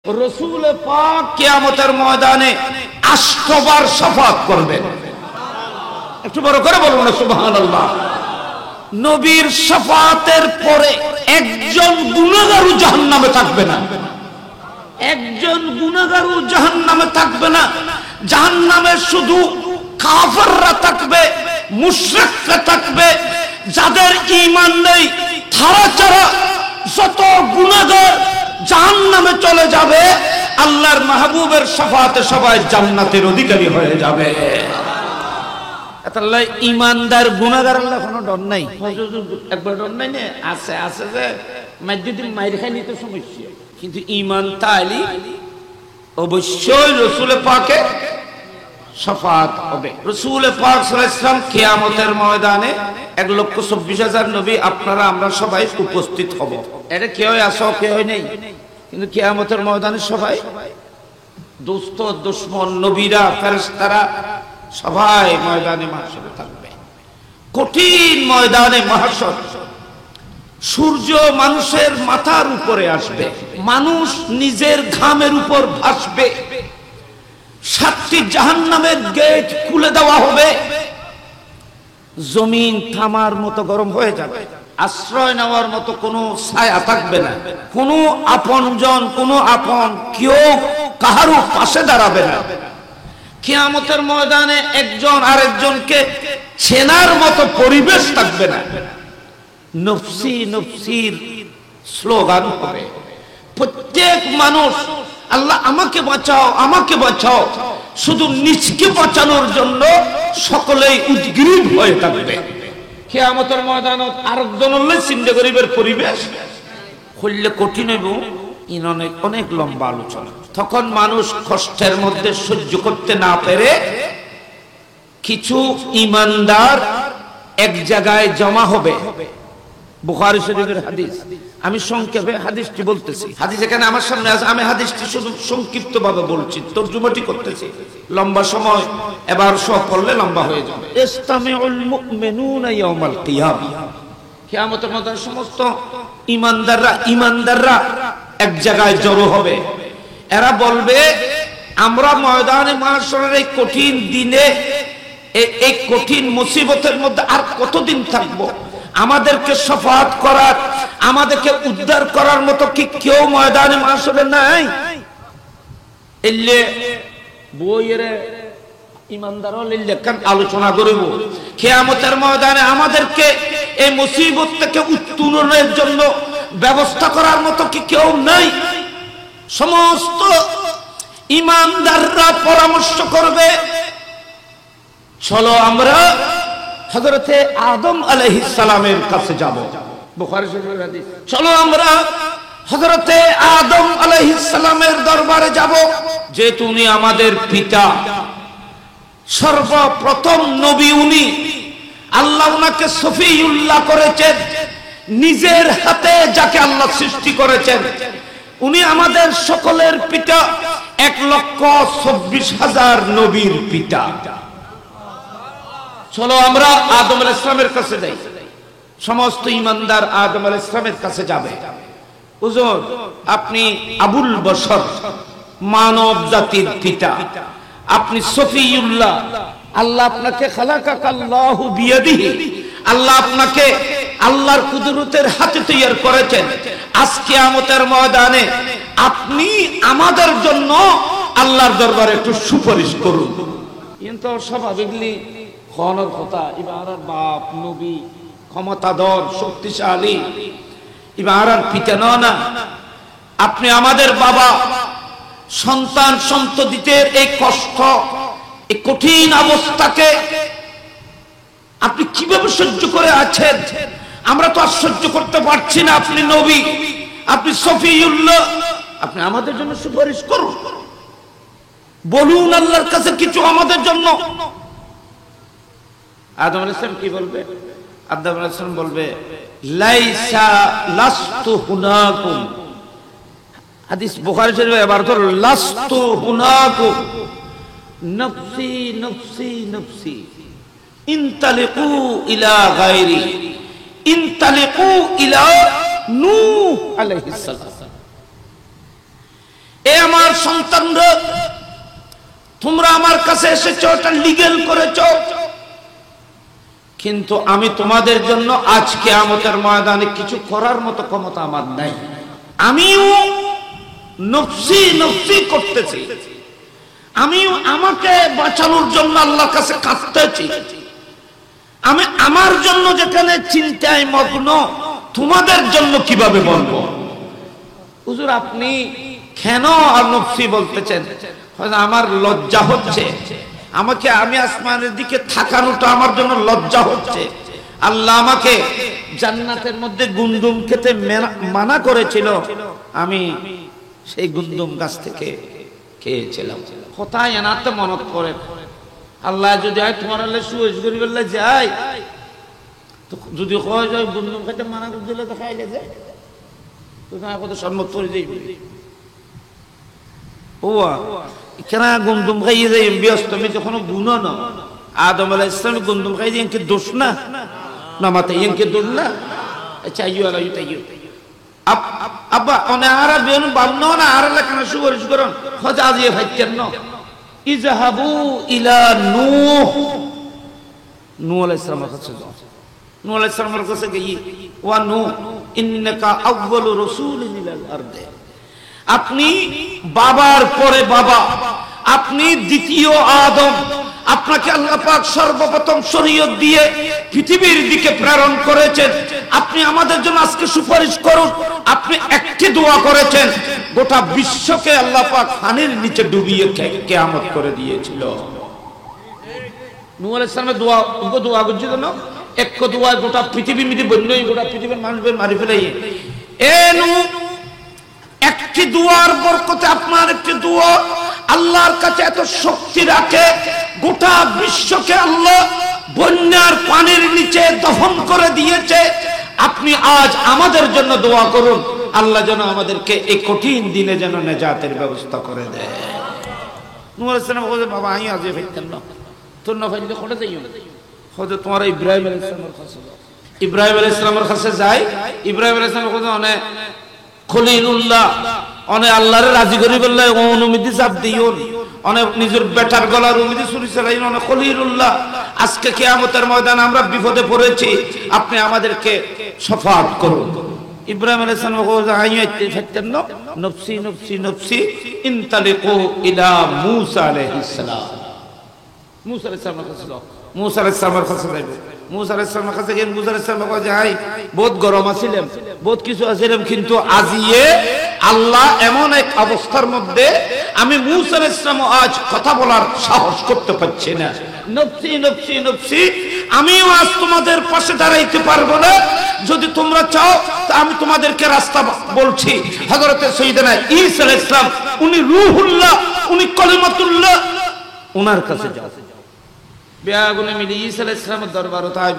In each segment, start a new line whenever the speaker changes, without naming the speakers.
রসুল পাক কিয়ামতের ময়দানে 8 বার শাফাত করবেন। একটু বড় করে বলুন না সুবহানাল্লাহ। নবীর শাফাতের পরে একজন গুনাহগারও জাহান্নামে থাকবে না। একজন গুনাহগারও জাহান্নামে থাকবে না। জাহান্নামে শুধু কাফেররা থাকবে, মুশরিকরা থাকবে। যাদের ঈমান নেই তারা ছাড়া যত গুনাহগার জাহান্নামে চলে যাবে। আল্লাহর মাহবুবের শাফাতে সবাই জান্নাতের অধিকারী হয়ে যাবে। তাহলে ঈমানদার গুনাহগার আল্লাহ কোনো ডর নাই। একবার ডর নাই না, আছে আছে যে যদি মাইর খাইনি তো সমস্যা, কিন্তু ঈমান তাইলি অবশ্যই রাসূল পাকে শাফাত হবে। রাসূল পাক সাল্লাল্লাহু আলাইহি ওয়াসাল্লাম কিয়ামতের ময়দানে 1,24,000 নবী আপনারা আমরা সবাই উপস্থিত হব। এটা কেউ আসো কেউ নেই, কিন্তু কিয়ামতের ময়দানে সবাই দোস্ত দুশমন নবীরা ফেরেশতারা সবাই ময়দানে মাহশরে থাকবে। কঠিন ময়দানে মাহশর। সূর্য মানুষের মাথার উপরে আসবে, মানুষ নিজের ঘামের উপর ভাসবে। 7টি জাহান্নামের গেট খুলে দেওয়া হবে। জমিন থামার মতো গরম হয়ে যাবে। আশ্রয় নেওয়ার মতো কোনো ছায়া থাকবে না। কোনো আপনজন কোনো আপন কেউ কাহারও পাশে দাঁড়াবে না। কিয়ামতের ময়দানে একজন আরেকজনকে চেনার মতো পরিবেশ থাকবে না। নফসি নফসির স্লোগান হবে। প্রত্যেক মানুষ আল্লাহ আমাকে বাঁচাও আমাকে বাঁচাও, শুধু নিজকে বাঁচানোর জন্য সকলেই উদ্গ্রীব হয়ে থাকবে। কিয়ামতের ময়দানে আরেকজন হলে চিন্তা গরিবের পরিবেশ হইলে কঠিন হইব। অনেক লম্বা আলোচনা। তখন মানুষ কষ্টের মধ্যে সহ্য করতে না পেরে কিছু ঈমানদার এক জায়গায় জমা হবে। বুখারী শরীফের হাদিস। আমি সংক্ষেপে হাদিসটি বলতেছি। হাদিস এখানে আমার সামনে আছে, আমি হাদিসটি শুধু সংক্ষিপ্ত ভাবে বলছি, তরজমাটি করতেছি। লম্বা সময় এবার সব পড়লে লম্বা হয়ে যাবে। ইসতামিউল মুমিনুনা ইয়াউমাল কিয়ামা। কিয়ামতের ময়দানে সমস্ত ঈমানদাররা এক জায়গায় জড়ো হবে। এরা বলবে আমরা ময়দানে মাহশরের এই কঠিন দিনে এই কঠিন মুসিবতের মধ্যে আর কতদিন থাকবো? আমাদেরকে শাফাত করার, আমাদেরকে উদ্ধার করার মতো কি কেউ ময়দানে মাহশরে নাই? এলে বইয়ের ঈমানদার হলে কেন আলোচনা করব? কিয়ামতের ময়দানে আমাদেরকে এই মুসিবত থেকে উত্তরণের জন্য ব্যবস্থা করার মতো কি কেউ নাই? সমস্ত ঈমানদাররা পরামর্শ করবে, চলো আমরা হযরতে আদম আলাইহিস সালামের কাছে যাব। বুখারী শরীফের হাদিস। চলো আমরা হযরতে আদম আলাইহিস সালামের দরবারে যাব, যেহেতু উনি আমাদের পিতা, সর্বপ্রথম নবী উনি। আল্লাহ উনাকে সফিউল্লাহ করেছেন, নিজের হাতে যাকে আল্লাহ সৃষ্টি করেছেন। উনি আমাদের সকলের পিতা, 1,24,000 নবীর পিতা। চলো আমরা আদম আলাইহিস সালামের কাছে যাই। সমস্ত ঈমানদার আদম আলাইহিস সালামের কাছে যাবে। হুজুর আপনি আবুল বশর, মানব জাতির পিতা, আপনি সফিউল্লাহ। আল্লাহ আপনাকে খালাকাকাল্লাহু বিয়াদিহি, আল্লাহ আপনাকে আল্লাহর কুদরতের হাতে তৈরি করেছেন। আজ কিয়ামতের ময়দানে আপনি আমাদের জন্য আল্লাহর দরবারে একটু সুপারিশ করুন। কিন্তু স্বাভাবিকলি খনর কথা, এবার বাপ নবী ক্ষমতাধর শক্তিশালী, এবার পিতা না। আপনি আমাদের বাবা, সন্তান সন্ততিদের এই কষ্ট, এই কঠিন অবস্থাকে আপনি কিভাবে সহ্য করে আছেন? আমরা তো আর সহ্য করতে পারছি না। আপনি নবী, আপনি সফিউল্লাহ, আপনি আমাদের জন্য সুপারিশ করুন, বলুন আল্লাহর কাছে কিছু আমাদের জন্য। আদম আলাইহিস সালাম কি বলবে? আদম আলাইহিস সালাম বলবে লাইসা লাস্তু হুনাকুম। হাদিস বুখারী শরীফে এবার ধরো লাস্তু হুনাকুম নফসি নফসি নফসি ইনতালিকু ইলা গায়রি ইনতালিকু ইলা নূহ আলাইহিস সালাম। এ আমার সন্তানরা, তোমরা আমার কাছে এসেছো, এটা লিগ্যাল করেছো, কিন্তু আমি তোমাদের জন্য আজ কিয়ামতের ময়দানে কিছু করার মতো ক্ষমতা আমার নাই। আমিও নফসি নফসি করতেছি, আমিও আমাকে বাঁচানোর জন্য আল্লাহর কাছে কাঁদতেছি। আমি আমার জন্য যেখানে চিন্তায় মগ্ন, তোমাদের জন্য কিভাবে বলবো? হুজুর আপনি কেন আর নফসি বলতেছেন? আমার লজ্জা হচ্ছে, আমাকে আমি আসমানের দিকে তাকানোটা আমার জন্য লজ্জা হচ্ছে। আল্লাহ আমাকে জান্নাতের মধ্যে গুন্দুম খেতে মানা করেছিল, আমি সেই গুন্দুম গাছ থেকে খেয়েছিলাম। কোথায় এনাতে মনত পড়ে, আল্লাহ যদি হয় তোমার আল্লাহ সুয়েজ করি বললে যাই, তো যদি কয় যায় গুন্দুম খেতে মানা করে দিলে তো খাইলে যায়, তো কত সম্মত করে দিবি। ও কেন গুন্দুম খাইয়ে যাই ব্যস্ত, আমি তখন গুণা না। আদম আলাইহিস সালাম গুন্দুম খাই দিয়ে দোষ না, না মাতে ইনকে দোষ না। চাইও আলাইও তাইও আব্বা অনে আরা বেন বামনো না আরা লেখানো সুপারিশ করুন খোঁজ আজিয়ে ফাইতেন না। ইযহাবু ইলা নূহ, নূহ আলাইহিস সালামের কাছে যাও। নূহ আলাইহিস সালামের কাছে গিয়ে, ওয়া নূহ ইন্নাকা আউয়ালু রাসূলিন ইলাল আরদে, আপনি বাবার পরে বাবা, আপনি দ্বিতীয় আদম। আপনাকে আল্লাহ পাক সর্বপ্রথম শরীয়ত দিয়ে পৃথিবীর দিকে প্রেরণ করেছেন। আপনি আমাদের জন্য আজকে সুপারিশ করুন। আপনি একটি দোয়া করেছেন, গোটা বিশ্বকে আল্লাহ পাক পানির নিচে ডুবিয়ে কিয়ামত করে দিয়েছিল। নূহ আলাইহিস সালামের দোয়া, ওগো দোয়া বুঝছো না, এক দোয়া গোটা পৃথিবী মিটি বন্যই, গোটা পৃথিবীর মানুষদের মারি ফেলাই। এ নূহ, একটি দুয়ার বরকতে আপনার একটি দোয়া আল্লাহর কাছে এত শক্তি রাখে, গোটা বিশ্বকে আল্লাহ বন্যার পানির নিচে দফন করে দিয়েছে। আপনি আজ আমাদের জন্য দোয়া করুন, আল্লাহ যেন আমাদেরকে এই কঠিন দিনে যেন নেজাতের ব্যবস্থা করে দেয়। নূহ আলাইহিস সালাম বলে, বাবা আমি আজ ফেলতাম না, তোর না ফেলতে কোটে যাইও না, হয়তো তোমার ইব্রাহিম আলাইহিস সালামের কাছে যাও। ইব্রাহিম আলাইহিস সালামের কাছে যায়। ইব্রাহিম আলাইহিস সালাম বলে, অনেক খলিলুল্লাহ, অনেক আল্লাহরে রাজি করি বললে অনুমতি চাপ দিও, অনেক নিজের বেটার গলার উমিদি ছুরি চালাই, অনেক খলিলুল্লাহ আজকে কিয়ামতের ময়দানে আমরা বিপদে পড়েছি, আপনি আমাদেরকে শাফাআত করুন। ইব্রাহিম আলাইহিস সালাম আইয়াতে ফাতেন না, নফসি নফসি নফসি ইনতালিকু ইলা মূসা আলাইহিস সালাম। মূসা আলাইহিস সালামের কাছে যাও। মূসা আলাইহিস সালামের কাছে যাইবে। মূসা আলাইহিস সালামের কাছে গিয়ে মূসা আলাইহিস সালাম কয়, যাই বহুত গরম আছিলাম, বহুত কিছু আছিলাম, কিন্তু আজিয়ে আল্লাহ এমন এক অবস্থার মধ্যে আমি মূসা আলাইহিস সালাম আজ কথা বলার সাহস করতে পারছি না। নফসি নফসি নফসি, আমিও আজ তোমাদের পাশে দাঁড়াইতে পারবো না। যদি তোমরা চাও তা আমি তোমাদেরকে রাস্তা বলছি। হযরতে সাইয়েদনা ঈসা আলাইহিস সালাম, উনি রূহুল্লাহ, উনি কলিমাতুল্লাহ, ওনার কাছে যাও। বেয়াগুনে মিলি ঈসা আলাইহিস সালামের দরবারে তাইব।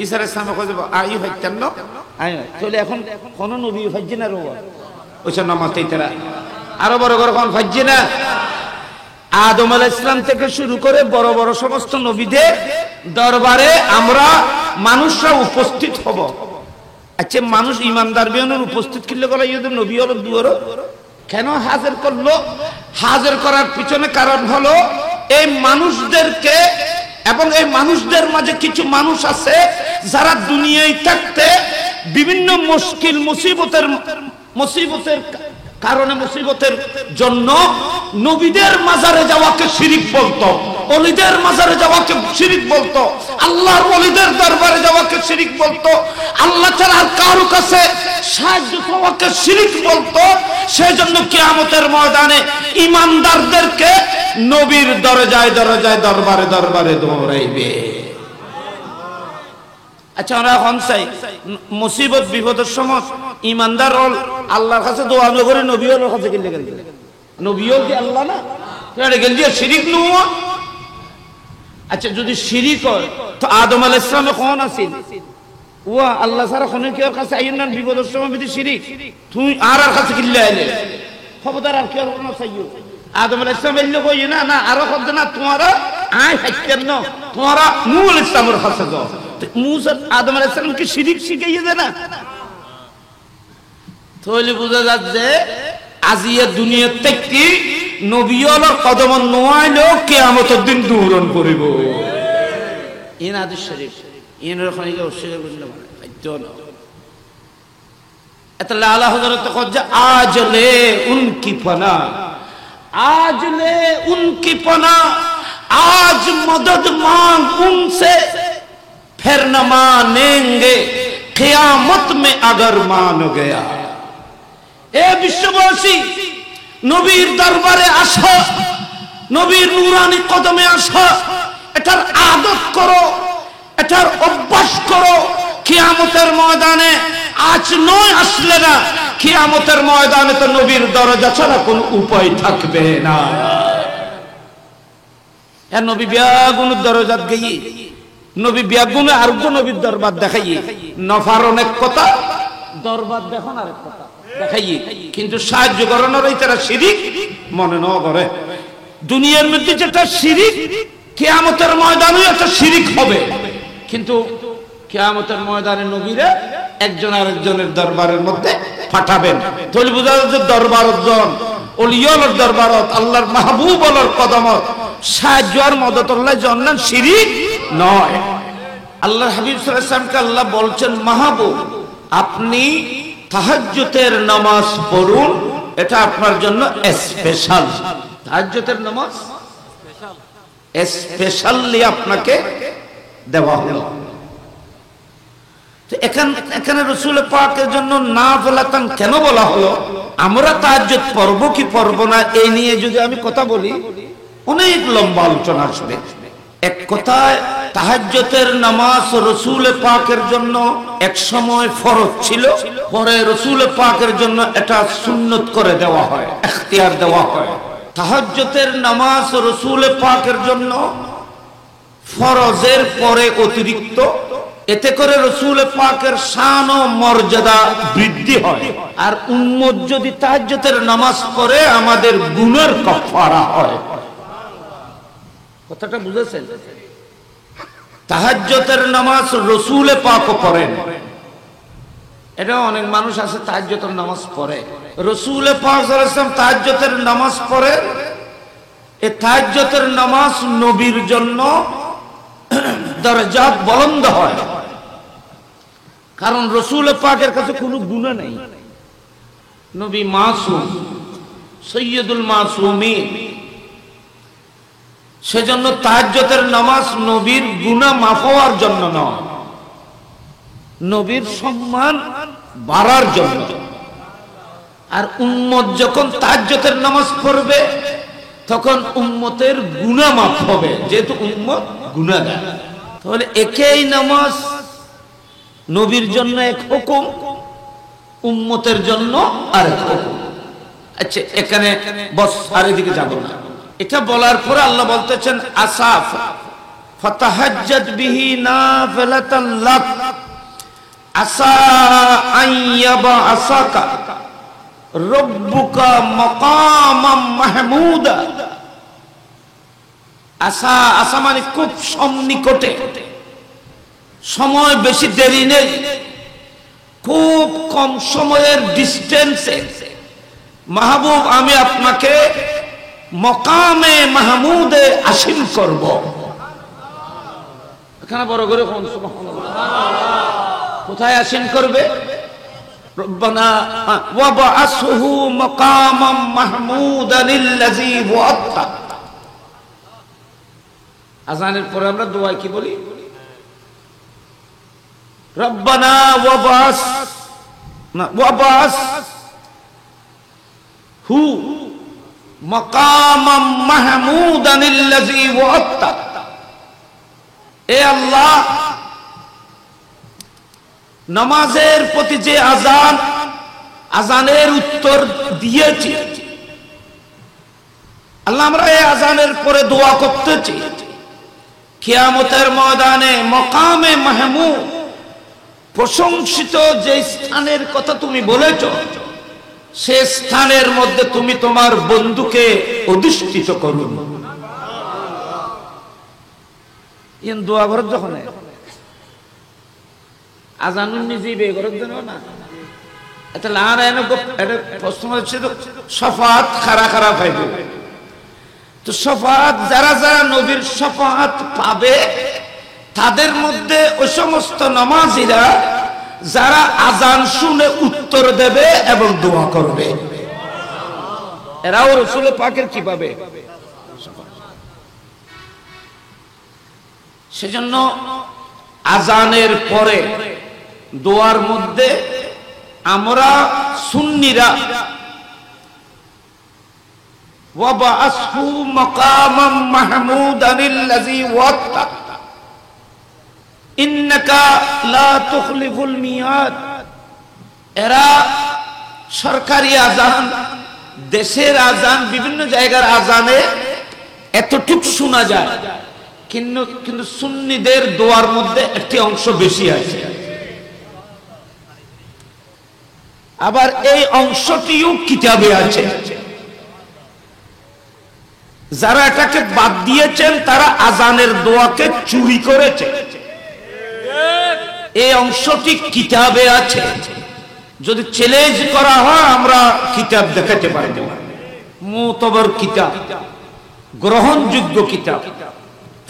ঈসা আলাইহিস সালাম কইবে আই হইতেন না, আই চলে এখন কোন নবী হজ্জে না রোয়া ওইসব নামাতে তারা আরো বড় করে কোন হজ্জে না। আদম আলাইহিস সালাম থেকে শুরু করে বড় বড় সমস্ত নবীদের দরবারে আমরা মানুষরা উপস্থিত হব। আচ্ছা মানুষ ইমানদার বিয়নের উপস্থিত করলে গলা ইউদের নবী হলো দুয়ারো কেন হাজির করলো? হাজির করার পিছনে কারণ হলো এই মানুষদেরকে, এবং এই মানুষদের মাঝে কিছু মানুষ আছে যারা দুনিয়ায় থাকতে বিভিন্ন মুশকিল মুসিবতের কারণে, মুসিবতের জন্য নবীদের মাজারে যাওয়াকে শিরিক বলতো, ওলিদের মাজারে যাওয়াকে শিরিক বলতো, আল্লাহর ওলিদের দরবারে যাওয়াকে শিরিক বলতো, আল্লাহ ছাড়া আর কারো কাছে সাহায্য চাওয়াকে শিরিক বলতো। সেজন্য কিয়ামতের ময়দানে ঈমানদারদেরকে নবীর দরজায় দরজায় দরবারে দরবারে দৌড়াইবে। আচ্ছা আমরা এখন চাই মুসিবত বিপদের সময় ঈমানদার হল আল্লাহর কাছে দোয়া করে, নবী হল কাছে গেলে গেল, নবী হল কি আল্লাহ না? গেল দিয়ে শিরিক নয়। আচ্ছা যদি শিরিক হয় তো আদম আলাইহিস সালাম কোন আছেন? ও আল্লাহ ছাড়া কোন কেউ কাছে আইন না, বিপদের সময় বিধি শিরিক। তুই আর কাছে গিল্লে আইলে খবরদার আর কেউ না চাইও। আদম আলাইহিস সালাম এলে কই না না আরো কত না তোমারা আই হাইতেন না, তোমারা নূহ আলাইহিস সালামের কাছে যাও। মুসা আদম আলাইহিস সালাম কি শিরিক শিখাইয়ে দেয় না? তাহলে বোঝা যাচ্ছে আজিয়া দুনিয়া থেকে নবীর কদম নোয়াইলেও কিয়ামতের দিন দূরণ করিব। ইন হাদিস শরীফ ইনের ওখানে অস্বীকার করলে খাদ্য না। এতলা আলা হযরত কজ্জা আজ লে উনকি পনা, आज ले उनकी पना, आज मदद मांग उनसे, फिर न मानेंगे क़यामत में अगर मान गया। ए विश्ववासी नबीर दरबारे आशा, नबीर नूरानी कदमे आशा, एटार आदत करो, एटार अभ्यास करो। कियामतेर मयदाने आज नय आसले ना, কিয়ামতের ময়দানে তো নবীর দরজা ছাড়া কোনো উপায় থাকবে না। এ নবী বিয়াগুনের দরজাত গিয়ে নবী বিয়াগুনে আর তো নবীর দরবার দেখাইয়ে নফার অনেক কথা, দরবার দেখুন আরেক কথা দেখাইয়ে, কিন্তু সাহায্য করানোর এই তারা শিরিক মনে ন করে। দুনিয়ার মধ্যে যেটা শিরিক কিয়ামতের ময়দানে একটা শিরিক হবে, কিন্তু কিয়ামতের ময়দানে নবীরা একজন আরেকজনের দরবারের মধ্যে পাঠাবেন। তাহলে বোঝা যাচ্ছে দরবারত জন ওলিয়র দরবারত আল্লাহর মাহবুব আল্লাহর কদমত সাহায্য আর মদত আল্লাহ জান্নাত শিরিক নয়। আল্লাহর হাবিব সাল্লাল্লাহু আলাইহি ওয়াসাল্লামকে আল্লাহ বলছেন, মাহবুব আপনি তাহাজ্জুদের নামাজ পড়ুন, এটা আপনার জন্য স্পেশাল। তাহাজ্জুদের নামাজ স্পেশাল, স্পেশালি আপনাকে দেওয়া হলো। এখানে রাসূল পাকের জন্য নাফিলাতান কেন বলা হলো? আমরা তাহাজ্জুদ পড়ব কি পড়ব না এই নিয়ে যদি আমি কথা বলি অনেক লম্বা আলোচনা আসবে। এক কথায় তাহাজ্জুদের নামাজ রাসূল পাকের জন্য এক সময় ফরজ ছিল, পরে রাসূল পাকের জন্য এটা সুন্নত করে দেওয়া হয়, ইখতিয়ার দেওয়া হয়। তাহাজ্জুদের নামাজ রাসূল পাকের জন্য ফরজের পরে অতিরিক্ত, এতে করে রাসূল পাকের শান ও মর্যাদা বৃদ্ধি হয়। আর উম্মত যদি তাহাজ্জুদের নামাজ পড়ে আমাদের গুনার কাফারা হয়। কথাটা বুঝেছেন? তাহাজ্জুদের নামাজ রাসূল পাকও পড়েন, এটা অনেক মানুষ আছে তাহাজ্জুদের নামাজ পড়ে। রাসূল পাক সাল্লাল্লাহু আলাইহি ওয়াসাল্লাম তাহাজ্জুদের নামাজ পড়ে। এই তাহাজ্জুদের নামাজ নবীর জন্য দরজা বুলন্দ হয়, কারণ রাসূল পাকের কাছে কোনো গুনাহ নেই। নবী মাসুম, সৈয়দুল মাসুমিন, সেজন্য তাহাজ্জুদের নামাজ নবীর গুনাহ মাফ হওয়ার জন্য নয়, নবীর সম্মান বাড়ার জন্য। আর উম্মত যখন তাহাজ্জুদের নামাজ পড়বে তখন উম্মতের গুনাহ মাফ হবে, যেহেতু উম্মত গুনাহগার। তাহলে একই নামাজ নবীর জন্য এক হুকুম, উম্মতের জন্য আরেক হুকুম। আচ্ছা, এখানে বস আর এদিকে যাব না। এটা বলার পরে আল্লাহ বলতেছেন, আসাফ ফাতাহাজ্জাদ বিহি নাফিলাতান লাক আসা আইয়াবা আসাকা রব্বুকা মাকামাম মাহমুদা। আসা, আসা মানে খুব সন্নিকটে, সময় বেশি দেরি নেই, খুব কম সময়ের ডিস্টেন্সে মাহবুব আমি আপনাকে মকামে মাহমুদে আসীন করব। এখানে বড় করে সুবহানাল্লাহ, কোথায় আসীন করবে? রব্বানা ওয়াবআসহু মাকামাম মাহমুদানিল্লাযী ওয়া'আতা। আযানের পরে আমরা দোয়া কি বলি? রব্বানা ওয়াবআস হু মাকামাম মাহমুদানিল্লাযী ওয়া'আতা। এ আল্লাহ, নামাজের প্রতি যে আযান, আযানের উত্তর দিয়েছি আল্লাহ, আমরা এই আযানের পরে দোয়া করতেছি কিয়ামতের ময়দানে মকামে মাহমুদ, প্রশংসিত যে স্থানের কথা তুমি বলেছো, সে স্থানের মধ্যে তুমি তোমার বন্ধুকে অধিষ্ঠিত করো। ইন দোয়া ঘর যখন আজানুন নিজেই বে ঘর দেন না, এটা লারায়ণ এটা প্রশ্ন হচ্ছে তো শাফাত খারা খারা পাইবে। তো শাফাত যারা যারা নবীর শাফাত পাবে তাদের মধ্যে ওই সমস্ত নামাজীরা যারা আজান শুনে উত্তর দেবে এবং দোয়া করবে, এরাও রাসূল পাকের কি পাবে। সেজন্য আজানের পরে দোয়ার মধ্যে আমরা সুন্নিরা ওয়াবাসহু মাকামাম মাহমুদানিল্লাযী ওয়াত্তা ইন্নাকা লা তুখলিফুল মিয়াদ, এরা সরকারি আজান, দেশের আজান, বিভিন্ন জায়গার আজানে এতটুক শোনা যায়, কিন্তু সুন্নিদের দোয়ার মধ্যে একটি অংশ বেশি আছে। আবার এই অংশটিও কিতাবে আছে। যারা এটাকে বাদ দিয়েছেন তারা আজানের দোয়াকে চুরি করেছে। এই অংশটি কিতাবে আছে। যদি চ্যালেঞ্জ করা হয় আমরা কিতাব দেখাতে পারব, মুতবর কিতাব, গ্রহণযোগ্য কিতাব,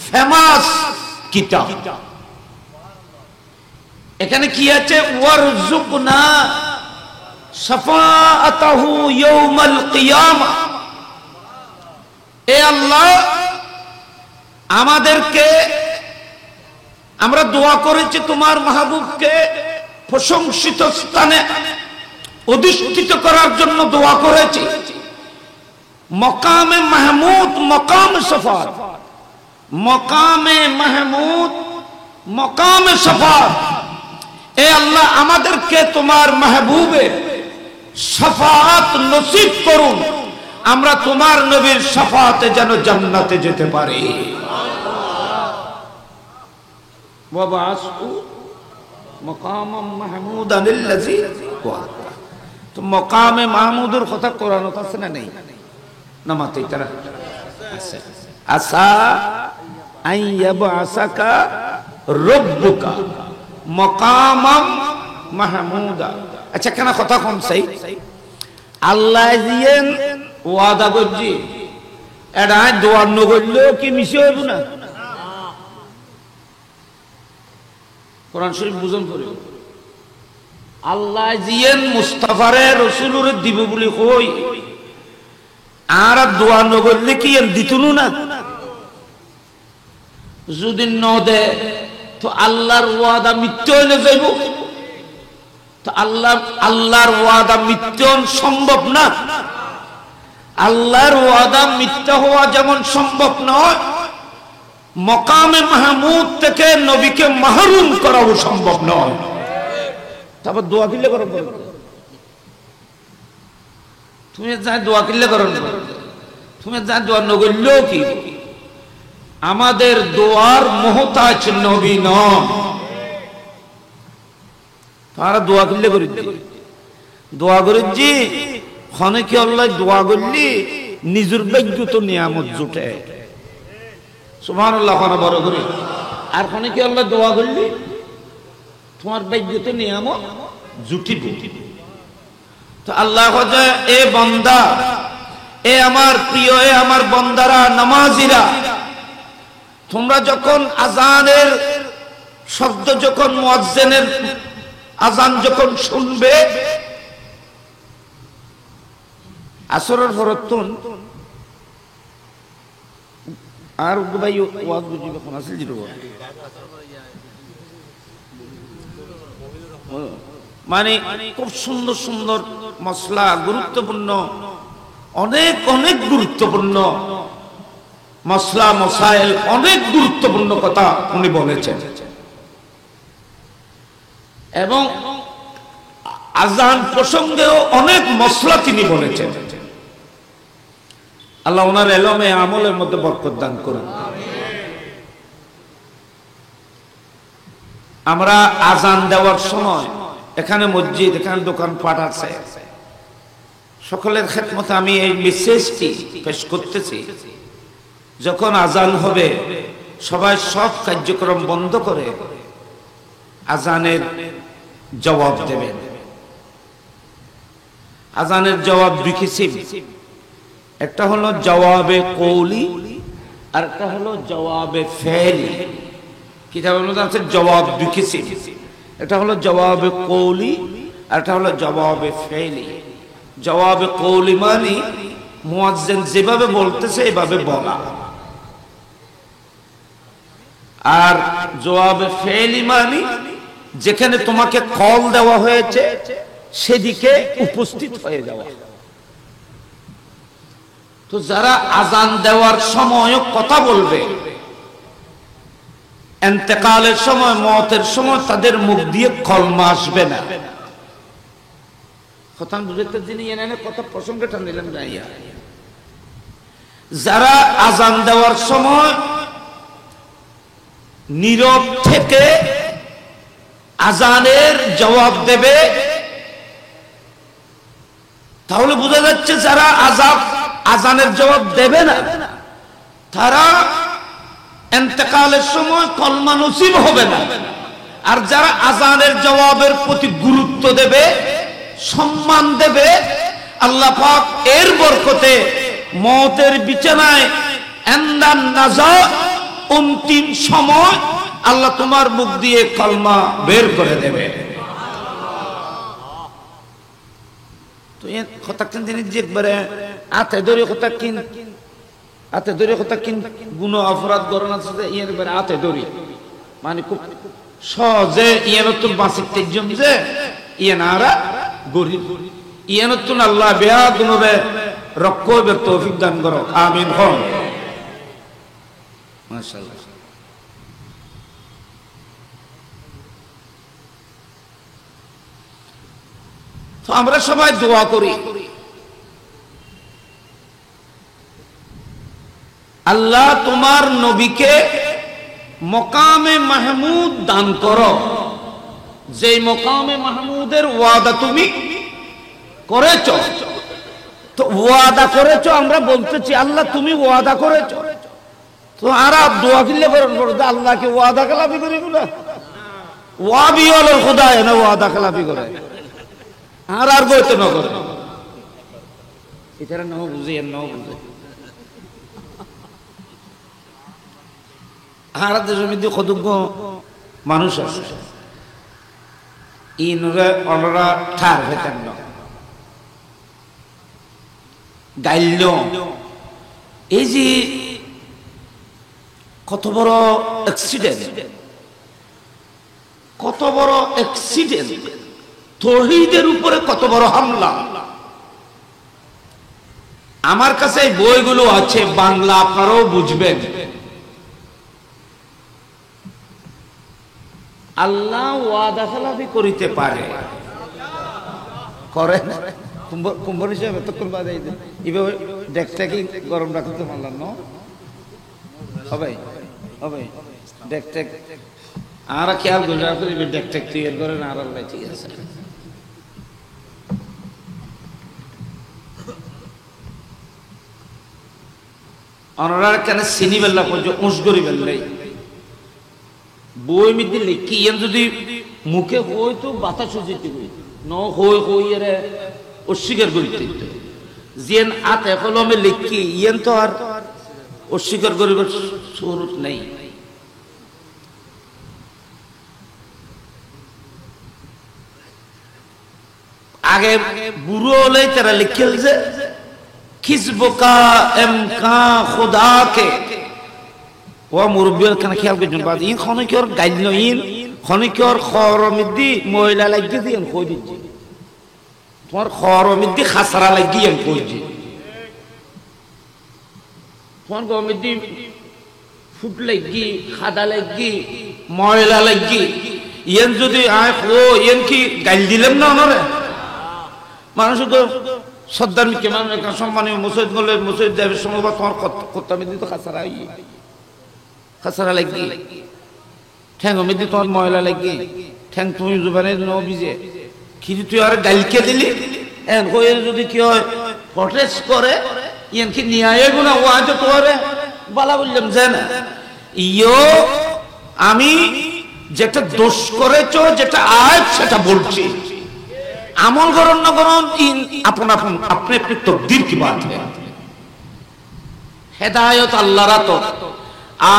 ফেমাস কিতাব। এখানে কি আছে? ওয়ারযুকনা শাফাআতাহু ইয়াউমাল কিয়ামাহ। এ আল্লাহ, আমাদেরকে, আমরা দোয়া করেছি তোমার মাহবুবকে প্রশংসিত স্থানে অধিষ্ঠিত করার জন্য দোয়া করেছি। মকামে মাহমুদ, মকামে শাফাত, মকামে মাহমুদ, মকামে শাফাত। এ আল্লাহ, আমাদেরকে তোমার মাহবুবের শাফাত নসিব করুন, আমরা তোমার নবীর শাফাতে যেন জান্নাতে যেতে পারি। ওয়াবাসহু মাকামাম মাহমুদানিল্লাযী ওয়াত্তা। তো মকামে মাহমুদের কথা কোরআনত আছে না নেই? নামাতে তারা আছে। আসা আন ইয়াবআসাকা রাব্বুকা মাকামাম মাহমুদা। আচ্ছা, কেন কথা কম চাই? আল্লাহ দিয়েন ওয়াদা করছি, এটা দোয়া নগরলেও কি মিশে হইব না? কোরআন শরীফ বুঝন করে আল্লাহ জিয়েন মুস্তাফারে রসুলুরে দিব বলি কই, আর দোয়া নগরলে কি এর দিতুন না? যদি ন দে তো আল্লাহর ওয়াদা মিথ্যা হইলে যাইব। তো আল্লাহর ওয়াদা মিথ্যা সম্ভব না। আল্লাহর ওয়াদা মিথ্যা হওয়া যেমন সম্ভব নয়, মকামে মাহমুদ থেকে নবীকে মাহরুম করাও সম্ভব নয়। তারপর দোয়া কিল্লে করো, তুমি যা দোয়া কিল্লে করো, তুমি যা দোয়া নগরলেও কি? আমাদের দোয়ার মুহতাজ নবী নন। তারা দোয়া কিল্লে করি, দোয়া করেছি ক্ষণে কি আল্লাহ দোয়া করলি নিজের ভাগ্য তো নিয়ামত জুটে। সুবহানাল্লাহ, খানা বড় করে। আর ক্ষণে কি আল্লাহ দোয়া করলি তোমার ভাগ্য তো নিয়ামত জুটিব। তো আল্লাহ কয়, এ বান্দা, এ আমার প্রিয়, এ আমার বান্দারা, নামাজিরা, তোমরা যখন আজানের শব্দ, যখন মুয়াজ্জিনের আজান যখন শুনবে, আসরের ফরতুন আর ভাই ওয়াজ বুঝিবে কোন আছে জিরো, মানে খুব সুন্দর সুন্দর মশলা, গুরুত্বপূর্ণ, অনেক অনেক গুরুত্বপূর্ণ মশলা মশাইল, অনেক গুরুত্বপূর্ণ কথা উনি বলেছেন। এবং আজান প্রসঙ্গেও অনেক মশলা তিনি বলেছেন। আল্লাহ ওনার এলমে আমলের মধ্যে বরকত দান করুন। আমরা আজান দেওয়ার সময় এখানে মসজিদ, এখানে দোকানপাট আছে, সকলের খেদমতে আমি এই মেসেজটি পেশ করতেছি। যখন আজান হবে সবাই সব কার্যক্রম বন্ধ করে আজানের জবাব দেবেন। আজানের জবাব দুই কিসিম, একটা হলো জবাবে কৌলি আর একটা হলো জবাবে ফেলি। কিতাবের মধ্যে আছে জবাব দুই কিসিম, একটা হলো জবাবে কৌলি আর একটা হলো জবাবে ফেলি। জবাবে কৌলি মানে মুয়াজ্জিন যেভাবে বলতেছে এভাবে বলা, আর জবাবে ফেলি মানে যেখানে তোমাকে কল দেওয়া হয়েছে সেদিকে উপস্থিত হয়ে যাওয়া। তো যারা আজান দেওয়ার সময় কথা বলবে, ইন্তেকালের সময়, মওতের সময় তাদের মুখ দিয়ে কলমা আসবে না। কথা বুঝতে দিনই এনে কথা প্রসঙ্গে টানলাম না। যারা আজান দেওয়ার সময় নীরব থেকে আজানের জবাব দেবে, তাহলে বোঝা যাচ্ছে যারা আজানের জবাব দেবে না তারা ইন্তেকালের সময় কলমা নসিব হবে না। আর যারা আজানের জবাবের প্রতি গুরুত্ব দেবে, সম্মান দেবে, আল্লাহ পাক এর বরকতে মওতের বিছানায় ইনদান নাজা অন্তিম সময় আল্লাহ তোমার মুখ দিয়ে কলমা বের করে দেবে। তো এই কথা কিন জিনিস যে একবারে আতে ধরে কথা কিন, আতে ধরে কথা কিন গুনাহ অপরাধ গরণ আছে এর একবারে আতে ধরে মানে খুব সহজে ইয়ানতুল বাসিক তেজম যে ইয়ানারা গরিব ইয়ানতুল আল্লাহ বিয়া গুনবে রক্ষবে তৌফিক দান করো, আমিন হন। মাশাআল্লাহ। তো আমরা সবাই দোয়া করি, আল্লাহ তোমার নবীকে মকামে মাহমুদ দান করো, যে মকামে মাহমুদের ওয়াদা তুমি করেছো। তো ওয়াদা করেছো, আমরা বলতেছি আল্লাহ তুমি ওয়াদা করেছো। তো আর দোয়া কিনলে করে আল্লাহকে ওয়াদা খেলাপি করি বলে ওয়াবি হল খোদা না ওয়াদা খেলাপি করে আর বইতে না করে এছাড়া নাও বুঝে আর নাও বুঝে। আর দেশের মধ্যে কতজ্ঞ মানুষ আছে ইনরে অনরা ঠার হইতেন না গাইল। এই যে কত বড় অ্যাক্সিডেন্ট, কত বড় অ্যাক্সিডেন্ট, তৌহিদের উপরে কত বড় হামলা। আমার কাছে এই বইগুলো আছে বাংলা, আপনারাও বুঝবেন। আল্লাহ ওয়াদা খেলাফি করিতে পারে, করে কুম্ভর হিসেবে এতক্ষণ বাদে এইভাবে ডেকটাকে গরম রাখতে পারলাম না হবে হবে ডেকটেক আর খেয়াল গুজরাট করিবে ডেকটেক তৈরি করেন আর আল্লাহ ঠিক আছে। অনরার কেন চিনি বেল্লা পর্য উঁসগরি বেল্লাই বই মিদি লিখি ইয়ান যদি মুখে হই তো বাতাস যেতে হই ন হই হই এর অস্বীকার করিতে যেন আতে কলমে লিখি ইয়ান তো আর অস্বীকার করিবার সুরত নেই। আগে বুড়ো হলে তারা লিখেল যে খিসবকা এমকা খোদাকে ও মুরব্বী কেন খেয়াল করছেন বাদ ইন খনিকর গাইল ইন খনিকর খরমিদি মহিলা লাগিয়ে দিয়ে কই দিচ্ছি তোমার খরমিদি খাসরা লাগিয়ে কইছি তোমার গমিদি ফুট লাগি খাদা লাগি ময়লা লাগি ইয়েন যদি আয় ও ইয়েন কি গাইল দিলাম না ওনারে মানুষ তো সর্দার কেমন একটা সম্মানীয় মুসৈদ বলে মুসৈদ দেবের সঙ্গে বা তোমার কর্তা মিদি তো খাসারা খাসারা লাগি ঠ্যাং মিদি তোমার ময়লা লাগি ঠ্যাং তুমি জুবানে ন ভিজে কিন্তু তুই আর গাইলকে দিলি এন কই যদি কি হয় প্রটেস্ট করে ইয়েন কি নিয়ে গুনা ও আজ তোরে বালা বললাম যে না ইয়ো আমি যেটা দোষ করেছো যেটা আজ সেটা বলছি আমল করুন না করুন আপন আপন আপনি আপনি তকদির কি বাত হ্যায়। হেদায়ত আল্লাহর তো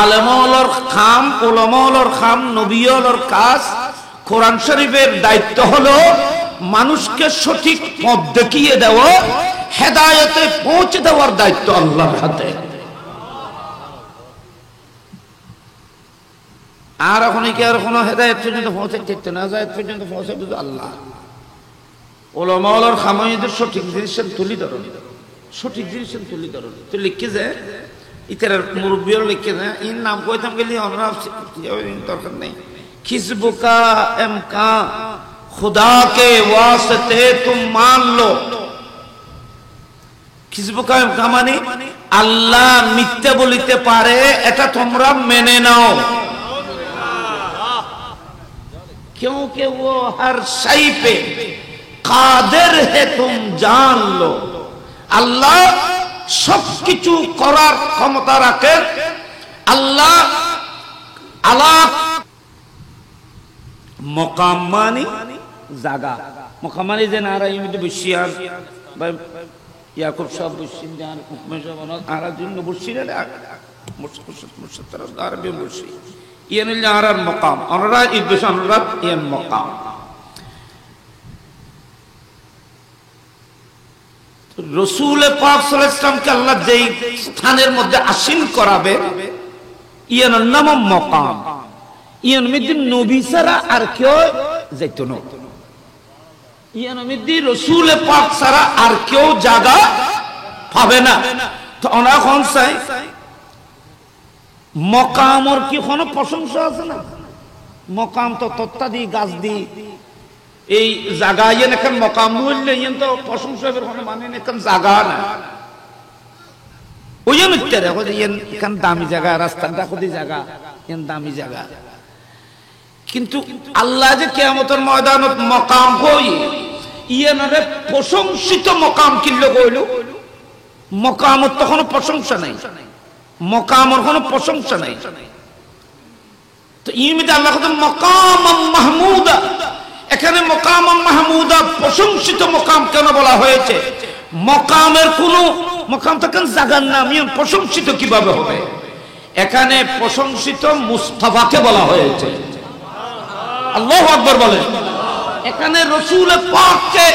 আলেমর খাম, উলামার খাম, নবীর কাজ। কোরআন শরীফের দায়িত্ব হলো মানুষকে সঠিক পথ দেখিয়ে দেওয়া, হেদায়েতে পৌঁছে দেওয়ার দায়িত্ব আল্লাহর হাতে। আর এখন কি আর কোনো হেদায়েত পর্যন্ত পৌঁছাইতে না, হেদায়েত পর্যন্ত পৌঁছাবে তো আল্লাহ। উলামার খামাইদের সঠিক জিনিস তুলি ধরুন, সঠিক জিনিস তুলি ধরুন। তো লিখে যে ইতার মুরব্বীর লিখে যে ইন নাম কইতাম গেলে আমরা দরকার নেই। খিসবুকা এমকা खुदा के वास्ते तुम मान लो। খিসবুকা এমকা মানে আল্লাহ মিথ্যে বলিতে পারে এটা তোমরা মেনে নাও। क्योंकि वो हर शय पे कादिर है तुम जान लो। আল্লাহ সবকিছু করার ক্ষমতা রাখেন। আল্লাহ আলা মকাম মানে জায়গা, মকাম মানে যে নারায়ণ বসিয়ার বা ইয়াকুব সব বসিন জান হুকমে সব আরা জন্য বসিরে মুশতার আরবি বসি ইয়ান আরার মকাম অনরা ইদশ অনরা ইয়ান মকাম। রাসূল পাক সাল্লাল্লাহু আলাইহি ওয়াসাল্লামকে আল্লাহ যেই স্থানের মধ্যে আসীন করাবে ইয়ার নাম মকাম। ইয়ার মধ্যে নবী ছাড়া আর কেউ যাইত না, ইয়ার মধ্যে রাসূল পাক ছাড়া আর কেউ জায়গা পাবে না। তো ওনা কোন চাই মকামর কি কোনো প্রশংসা আছে না? মকাম তো তত্তা দি গাছ দি এই জায়গা ইয়ে এখন মকাম বললে ইয়ে তো প্রশংসা মানে এখন জায়গা না। ওই মিথ্যা দেখো যে এখান দামি জায়গা, রাস্তার দেখো দি জায়গা এখান দামি জায়গা। কিন্তু আল্লাহ যে কিয়ামতের ময়দানত মকাম কই ইয়ানরে প্রশংসিত মকাম কিল্লো কইল। মকামত তো কোনো প্রশংসা নাই, মকামর কোনো প্রশংসা নাই। তো ইমিতে আল্লাহ কত মকাম মাহমুদা, এখানে মকাম মাহমুদা প্রশংসিত মকাম কেন বলা হয়েছে? মকামের কোন মকাম তো কেন জায়গার নাম, প্রশংসিত কিভাবে হবে? এখানে প্রশংসিত মুস্তাফাকে বলা হয়েছে। আল্লাহু আকবার বলে। এখানে রাসূল পাককে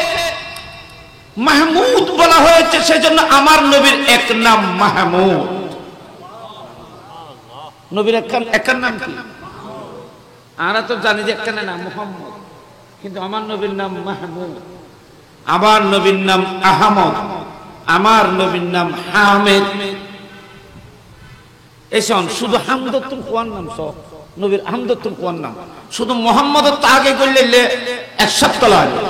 মাহমুদ বলা হয়েছে, সেজন্য আমার নবীর এক নাম মাহমুদ। নবীর এক নাম কি? আমরা তো জানি যে একটা নাম মুহাম্মদ, কিন্তু আমার নবীর নাম মাহমুদ, আমার নবীর নাম আহমদ, আমার নবীর নাম হামিদ। এসন শুধু হামদতুল কোয়ান নাম সব নবীর হামদতুল কোয়ান নাম, শুধু মোহাম্মদ তাকে করলে এক সপ্তাহ লাগে।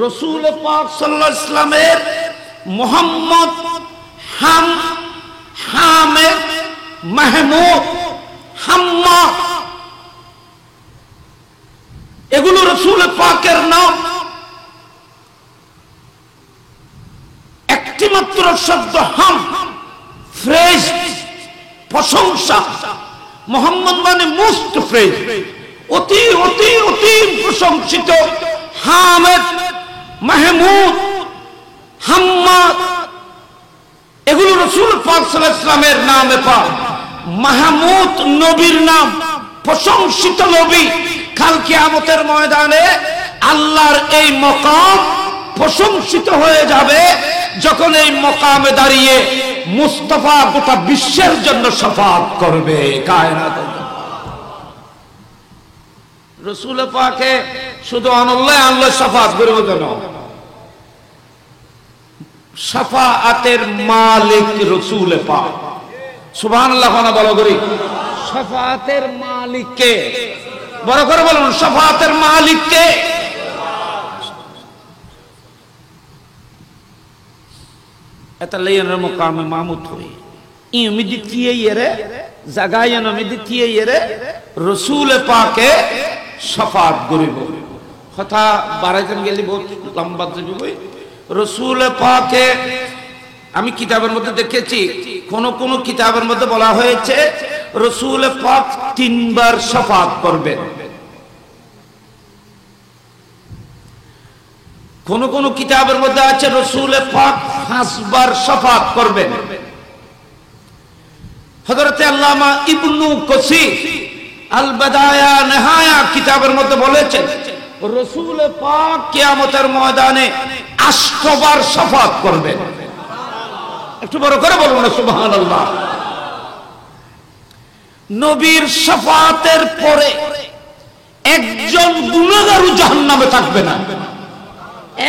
রাসূল পাক সাল্লাল্লাহু আলাইহি ওয়াসাল্লামের মুহাম্মদ, হামিদ, মাহমুদ, হাম্মাদ এগুলো রাসূল পাকের নাম। একটি মাত্র শব্দ হাম, ফ্রেজ, প্রশংসা। মোহাম্মদ মানে মোস্ট ফ্রেজ, অতি অতি অতি প্রশংসিত। হামিদ, মাহমুদ, হাম্মাদ এগুলো রাসূল পাক সাল্লাল্লাহু আলাইহি ওয়াসাল্লামের নামে পাক। মাহমুদ নবীর নাম, প্রশংসিত নবী। কাল কিয়ামতের ময়দানে আল্লাহর এই মকাম প্রশংসিত হয়ে যাবে যখন এই মকামে দাঁড়িয়ে মুস্তাফা গোটা বিশ্বের জন্য শাফাআত করবে। কায়নাত রাসূল পাকে শুধু আল্লাহ আল্লাহ শাফাআত করবে কেন? শাফাআতের মালিক রাসূল পাক। সুবহানাল্লাহ বলো করি। শাফাআতের মালিক কে? বড় করে বলুন, শাফাআতের মালিক কে? এটা লেয়ানের মকামে মাহমুদ হই ইমিদি কিয়ে ইরে জাগায়ন মিদি কিয়ে ইরে রাসূল পাকে শাফাআত করিব। কথা বারাইজন গেলি বহুত লম্বা যাবে। রাসূল পাকে আমি কিতাবের মধ্যে দেখেছি, কোন কোন কিতাবের মধ্যে বলা হয়েছে রাসূল পাক 3 বার শাফাআত করবেন। কোন কোন কিতাবের মধ্যে আছে রাসূল পাক 5 বার শাফাত করবেন। হযরত আল্লামা ইবনু কাসির আল বাদায়া নিহায়া কিতাবের মধ্যে বলেছেন রাসূল পাক কিয়ামতের ময়দানে 8 বার শাফাত করবেন। একটু বড় করে বলুন না সুবহানাল্লাহ। নবীর শাফাতের পরে একজন গুনাহগারও জাহান্নামে থাকবে না,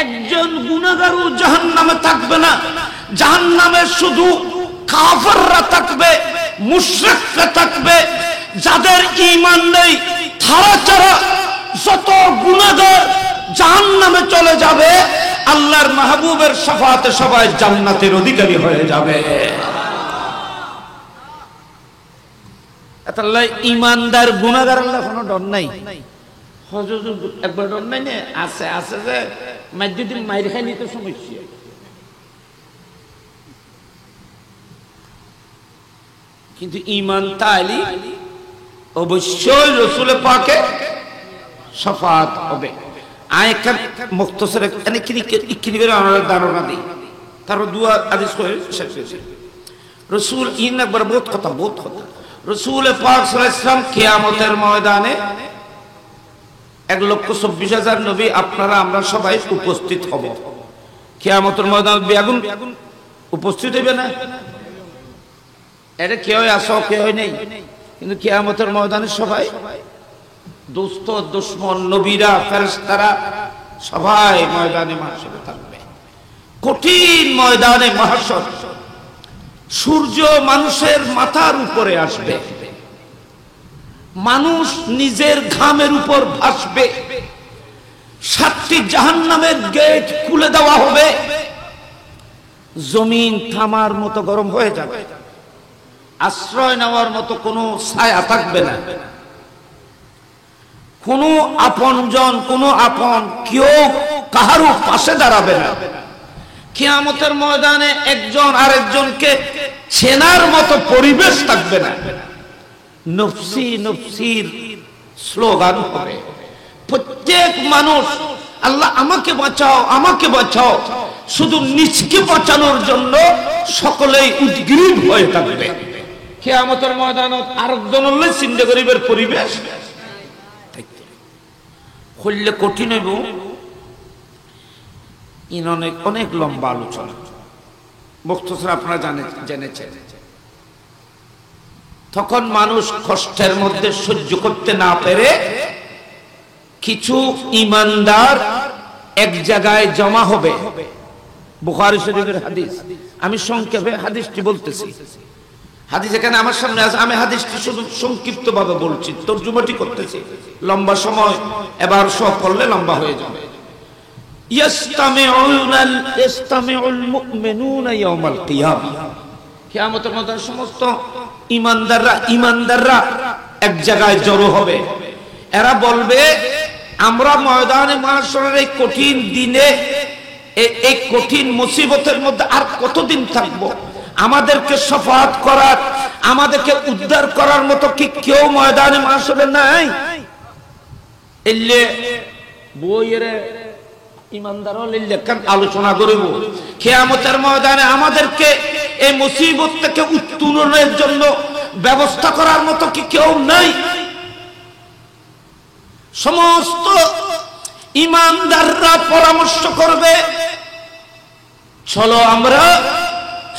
একজন গুনাহগারও জাহান্নামে থাকবে না। জাহান্নামে শুধু কাফেররা থাকবে, মুশরিকরা থাকবে। যাদের ঈমান নেই তারা ছাড়া যত গুনাহগার জাহান্নামে চলে যাবে। আল্লাহর মাহবুবের শাফাতে সবাই জান্নাতের অধিকারী হয়ে যাবে। তাহলে ঈমানদার গুনাহগার আল্লাহ কোনো ডর নাই। হুজুর একবার ডর নাই না, আছে আছে যে মসজিদে মাইর খাইনি তো সমস্যা। কিন্তু ঈমান তাইলি অবশ্যই রাসূল পাকে শাফাত হবে। আয়াত মুখতাসার এনে কিনি করে আমরা ধারণা দিই, তার দুয়া হাদিস করে শেষ হয়েছে। রাসূল ইন একবার বহুত কথা রাসূল পাক সাল্লাল্লাহু আলাইহি ওয়াসাল্লাম কিয়ামতের ময়দানে 1,24,000 নবী আপনারা আমরা সবাই উপস্থিত হব। কিয়ামতের ময়দানে বেগুন উপস্থিত হইবে না, এটা কেউ আসো কেউ নেই। কিন্তু কিয়ামতের ময়দানে সবাই দোস্ত দুশমন নবীরা ফেরেশতারা সবাই ময়দানে মাহশরে থাকবে। কঠিন ময়দানে মাহশর। সূর্য মানুষের মাথার উপরে আসবে, মানুষ নিজের ঘামের উপর ভাসবে। 7টি জাহান্নামের গেট খুলে দেওয়া হবে, জমিন থামার মতো গরম হয়ে যাবে, আশ্রয় নেওয়ার মতো কোনো ছায়া থাকবে না। কোনো আপনজন কোনো আপন কেউ কাহারও পাশে দাঁড়াবে না। কিয়ামতের ময়দানে একজন আরেকজনকে চেনার মতো পরিবেশ থাকবে না। নফসি নফসির স্লোগান হবে। প্রত্যেক মানুষ আল্লাহ আমাকে বাঁচাও আমাকে বাঁচাও, শুধু নিজকে বাঁচানোর জন্য সকলেই উদ্গ্রীব হয়ে থাকবে। কিয়ামতের ময়দানে আরেকজন হলে চিন্তা গরিবের পরিবেশ হইলে কঠিন হইব। অনেক লম্বা আলোচনা মুখতাসার আপনারা জেনেছেন। তখন মানুষ কষ্টের মধ্যে সহ্য করতে না পেরে কিছু ঈমানদার এক জায়গায় জমা হবে। বুখারী শরীফের হাদিস, আমি সংক্ষেপে হাদিসটি বলতেছি। হাদিস এখানে আমার সামনে আছে, আমি হাদিসটি শুধু সংক্ষিপ্ত ভাবে বলছি, তরজমাটি করতেছি। লম্বা সময় এবার সব পড়লে লম্বা হয়ে যাবে। ইয়াস্তামিউল মুমিনুনা ইয়াউমাল কিয়ামah, কিয়ামতের ময়দানে সমস্ত ঈমানদাররা এক জায়গায় জড়ো হবে। এরা বলবে আমরা ময়দানে মাহশরের এই কঠিন দিনে, এই কঠিন মুসিবতের মধ্যে আর কতদিন থাকবো? আমাদেরকে শাফাত করার, আমাদেরকে উদ্ধার করার মতো কি কেউ ময়দানে মাহশরে নাই? এলে বইয়ের ঈমানদার হলে কেন আলোচনা করব? কিয়ামতের ময়দানে আমাদেরকে এই মুসিবত থেকে উত্তরণের জন্য ব্যবস্থা করার মতো কি কেউ নাই? সমস্ত ঈমানদাররা পরামর্শ করবে, চলো আমরা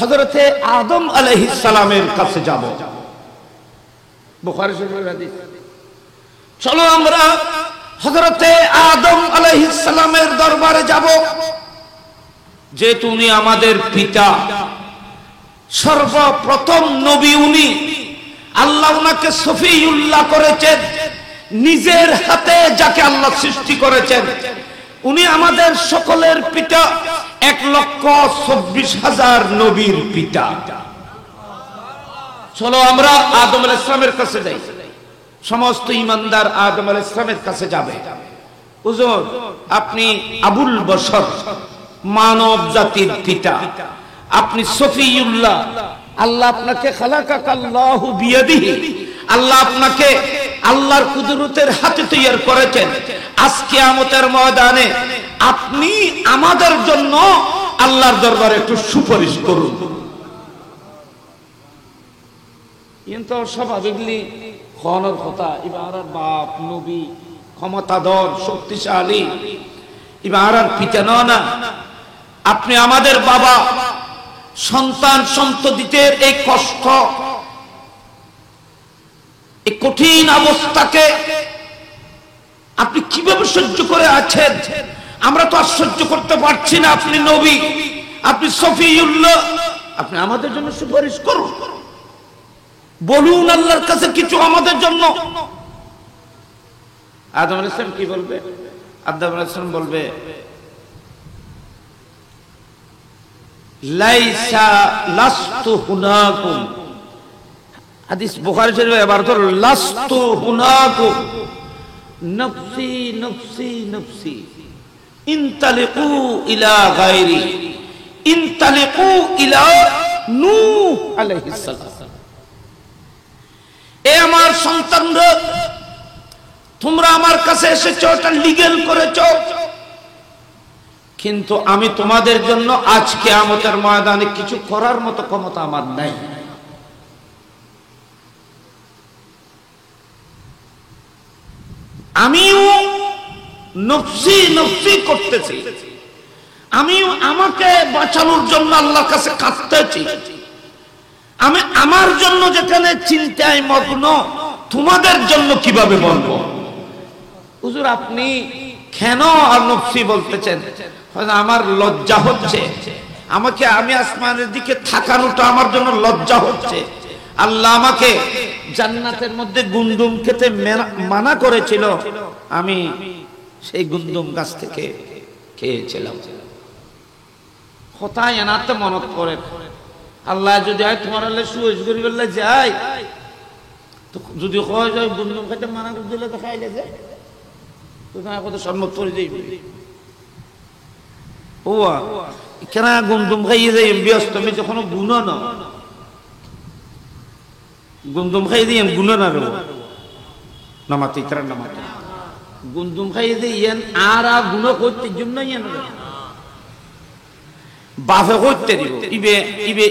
হযরতে আদম আলাইহিস সালামের কাছে যাব। বুখারী শরীফের হাদিস। চলো আমরা হযরতে আদম আলাইহিস সালামের দরবারে যাব, যেহেতু উনি আমাদের পিতা, সর্বপ্রথম নবী উনি। আল্লাহ উনাকে সফিউল্লাহ করেছেন, নিজের হাতে যাকে আল্লাহ সৃষ্টি করেছেন। উনি আমাদের সকলের পিতা, 1,24,000 নবীর পিতা। চলো আমরা আদম আলাইহিস সালামের কাছে যাই। সমস্ত ঈমানদার আদম আলাইহিস সালামের কাছে যাবে। হুজুর আপনি আবুল বশর, মানব জাতির পিতা, আপনি সফিউল্লাহ, আল্লাহ আপনাকে খালাকাকাল্লাহু বিয়াদিহি, আল্লাহ আপনাকে আল্লাহর কুদরতের হাতে তৈরি করেছেন। আজকে কিয়ামতের ময়দানে আপনি আমাদের জন্য আল্লাহর দরবারে একটু সুপারিশ করুন। কিন্তু স্বাভাবিকলি খনর কথা ইবারার বাপ নবী ক্ষমতাধর শক্তিশালী ইবারার পিতা না, আপনি আমাদের বাবা, সন্তান সন্ততিদের এই কষ্ট, এই কঠিন অবস্থাকে আপনি কিভাবে সহ্য করে আছেন? আমরা তো আর সহ্য করতে পারছি না। আপনি নবী, আপনি সফিউল্লাহ, আপনি আমাদের জন্য সুপারিশ করুন, বলুন আল্লাহর কাছে কিছু আমাদের জন্য। আদম আলাইহিস সালাম কি বলবে? আদম আলাইহিস সালাম বলবে লাইসা লাস্তু হুনাকুম, হাদিস বুখারী শরীফে এবার তো লাস্তু হুনাকুম নফসি নফসি নফসি ইনতালিকু ইলা গায়রি ইনতালিকু ইলা নূহ আলাইহিস সালাম। এ আমার সন্তানরা, তোমরা আমার কাছে এসেছো, এটা লিগ্যাল করেছো, কিন্তু আমি তোমাদের জন্য আজ কিয়ামতের ময়দানে কিছু করার মতো ক্ষমতা আমার নাই। আমিও নফসি নফসি করতেছি, আমিও আমাকে বাঁচানোর জন্য আল্লাহর কাছে কাঁদতেছি। আমি আমার জন্য যেখানে চিন্তায় মগ্ন, তোমাদের জন্য কিভাবে বলবো? হুজুর আপনি কেন আর নফসি বলতেছেন? আমার লজ্জা হচ্ছে, আমাকে আমি আসমানের দিকে তাকানোটা আমার জন্য লজ্জা হচ্ছে। আল্লাহ আমাকে জান্নাতের মধ্যে গুন্দুম খেতে মানা করেছিল, আমি সেই গুন্দুম গাছ থেকে খেয়েছিলাম। কোথায় এনাতে মনত পড়ে, আল্লাহ যদি হয় তোমার আল্লাহ সুয়েজ করি বললে যাই, তো যদি হয় যায় গুন্দুম খেতে মানা করে দিলে তো খাইলে যায়, তো কত সম্মত করে যাইবে। ও কেন গুমদুম খাইয়ে যাই ব্যস্ত, আমি যখন গুণা না গুমদুম খাইয়ে দিই গুণা না রে নামাতে ইতরা নামাতে গুমদুম খাইয়ে দিই আর গুণা করতে জন্য বাফে করতে দিব, ইবে ইবে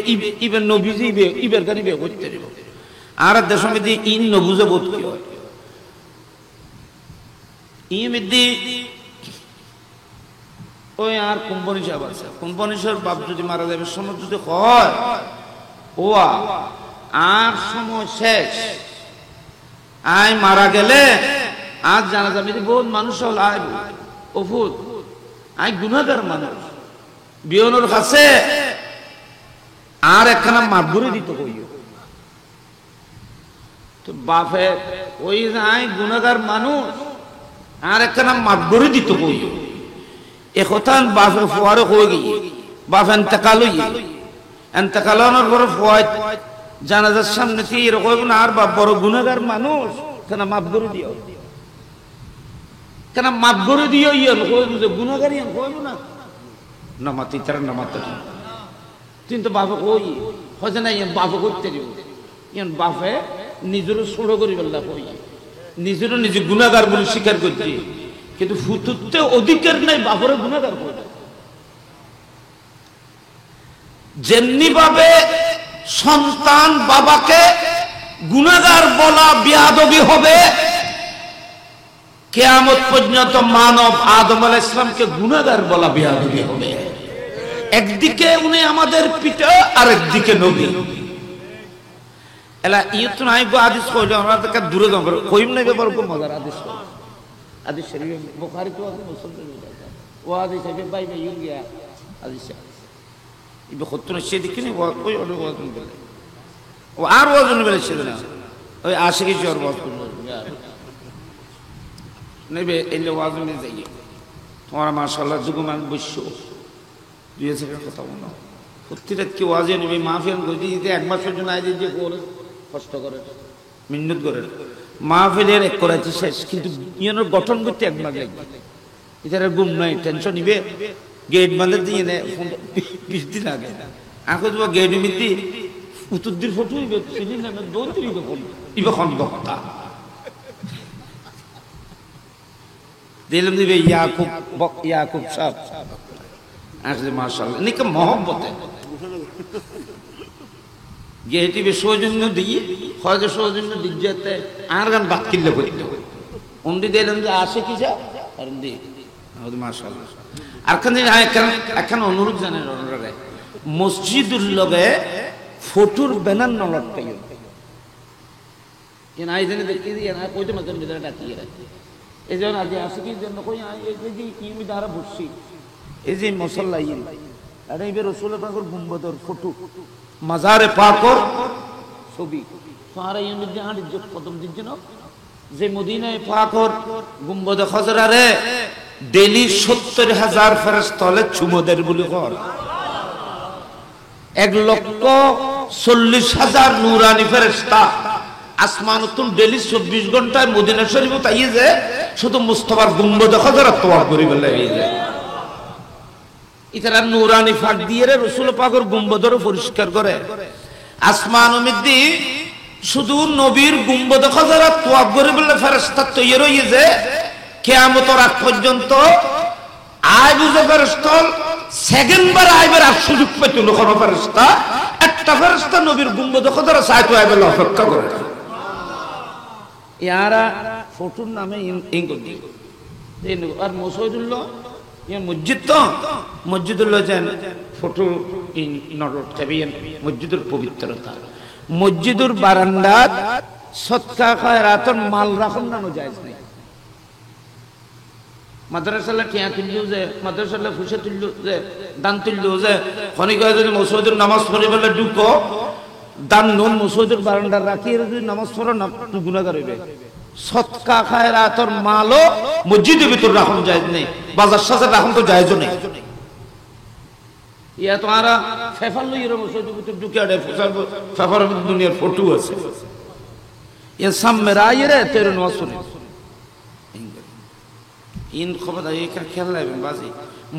ইবে নবীজি ইবে ইবের গান ইবে করতে দিব। আর দেশের মধ্যে ইন নবুজে বোধ কি হয়, ইমেদি ওই আর কোম্পানি সাহেব আছে, কোম্পানি সাহেব বাপ যদি মারা যাবে সময় যদি হয় ও আর সময় শেষ, আয় মারা গেলে আজ জানা যাবে বহুত মানুষ হল আয় ওফুত আয় গুনাহগার মানুষ বিয়নোর কাছে আর একখানা মাগুরে দিত কইও, তো বাপে ওই আয় গুনাহগার মানুষ আর একখানা মাগুরে দিত কইও। একথান বাপে ফুয়ারে হয়ে গিয়ে বাপ এন্তেকাল হইয়ে এন্তেকালানোর পরে ফুয়ায় জানাজার সামনে থেকে এরকম না আর বাপ বড় গুনাহগার মানুষ কেন মাফ করে দিও, কেন মাফ করে দিও ইয়ে গুনাহগার ইয়ে কইব না নামাতি তারা নামাতে কিন্তু বাপে কই হজে না ইয়ে বাপে করতে দিব, ইয়ে বাপে নিজেরও ছোট করি বললা কই নিজেরও নিজে গুনাহগার বলে স্বীকার করছি, কিন্তু ফুতুতে অধিকার নাই বাপরে গুনাহগার করে। যেমনি ভাবে সন্তান বাবাকে গুনাহগার বলা বেয়াদবি হবে, কিয়ামত পর্যন্ত মানব আদম আলাইহিস সালামকে গুনাহগার বলা বেয়াদবি হবে। একদিকে উনি আমাদের পিতা আর একদিকে নবী। এলা ইয়ত নাই গো হাদিস কইলো আমরা তো দূরে যাব কইম নাই ব্যাপার খুব মজার হাদিস কই হাদিস শরীফ বুখারী তো আছে মুসলিম ও হাদিস আছে ভাই ভাই ইউরিয়া হাদিস ইবে খতন সে দেখিনি ওই ওরে ওজন বলে ও আর ওজন বলে সে না ওই আশিকি জোর বাস করলো নেবে এলে ওয়াজনে যাই তোমার মাশাআল্লাহ যুগমান বৈশ্য দুই সেকেন্ড কথা বলো প্রত্যেক কি ওয়াজে নেবে মাহফিল গদি দিতে এক মাসের জন্য আইজে যে করে কষ্ট করে মিন্নত করে মাহফিলের এক করাইছে শেষ, কিন্তু ইয়ানোর গঠন করতে এক মাস লাগবে, এটার ঘুম নাই টেনশন নিবে গেট বাঁধে দিয়ে নেয় 20 দিন আগে এখন তোমার গেট মিতি উত্তর দিন ফটো ইবে সিলিং নামে দৌড় ইবে খন্দ কথা দিলাম দিবে ইয়াকুব সাহেব আসলে মাশাআল্লাহ নিকে মহব্বতে গেটিবে সৌজন্য দিয়ে হয়তো সৌজন্য দিক যেতে আর গান বাদ কিনলে করতে উন্দি দিলাম যে আসে কি যা আর দি মাশাআল্লাহ আর এখন অনুরোধ জানেন ওনারা মসজিদুল লগে ফটোর ব্যানার নলট পাইও কেন আইজনে দেখি দিয়ে না কইতে মাঝে ভিতরে ডাকিয়ে রাখি এই জন্য আজ আসে কি জন্য কই এই যে কি দ্বারা বসছি এই যে মুসল্লা ইন আর এই রাসূল পাকের গুম্বদর ফটো মাজারে পাকর ছবি সারা ইউনিট যে আট যে কদম দিন যেন যে মদিনায় পাকর গুম্বদ খজরারে ডেলি ৭০,০০০ ফেরেশতা হলে চুমোদের বলি কর ১,৪০,০০০ নূরানি ফেরেশতা আসমানতুন ডেলি ২৪ ঘন্টায় মদিনা শরীফ তাইয়ে যে শুধু মুস্তাফার গুম্বদ খজরা তোয়াব করি বলে এই যে ইতারা নূরানি ফাঁক দিয়ে রাসূল পাকের গুম্বদর পরিষ্কার করে আসমান উমিদ্দি শুধু নবীর গুম্বদ খজরা তোয়াব করে বলে ফেরেশতা তৈরি হয়ে যে কিয়ামতের আগ পর্যন্ত আয় বুঝে ফেরেশতা সেকেন্ড বার আইবার আর সুযোগ পেত না কোন ফেরেশতা একটা ফেরেশতা নবীর গুম্বদ খজরা চাইতো আইবার অপেক্ষা করে ইয়ারা ফটোর নামে ইনগদি আর মসজিদুল্লাহ ইয়া মসজিদ তো মসজিদুল্লাহ জান ফটো ইন নট চাবিয়ান মসজিদের পবিত্রতা মসজিদের বারান্দাত সদকা খায়রাতন মাল রাখুন না জায়েজ নাই মাদ্রাসালে টিয়া তুললো যে মাদ্রাসালে ফুসে তুললো যে দান তুললো যে খনিকা যদি মসজিদের নামাজ পড়ে বলে ঢুকো দান নুন মসজিদের বারান্দার রাখি যদি নামাজ পড়ো না গুনাহগার হইবে সদকা খায়রাতর মালও মসজিদের ভিতর রাখুন জায়েজ নেই বাজার সাজার রাখুন তো জায়েজ নেই ইয়া তোমারা ফেফাল লইর মসজিদের ভিতর ঢুকে আড়ে ফেফার দুনিয়ার ফটো আছে ইয়া সামনে রাইরে তের নামাজ পড়ে ইন খবর এই খেয়াল রাখবেন বাজি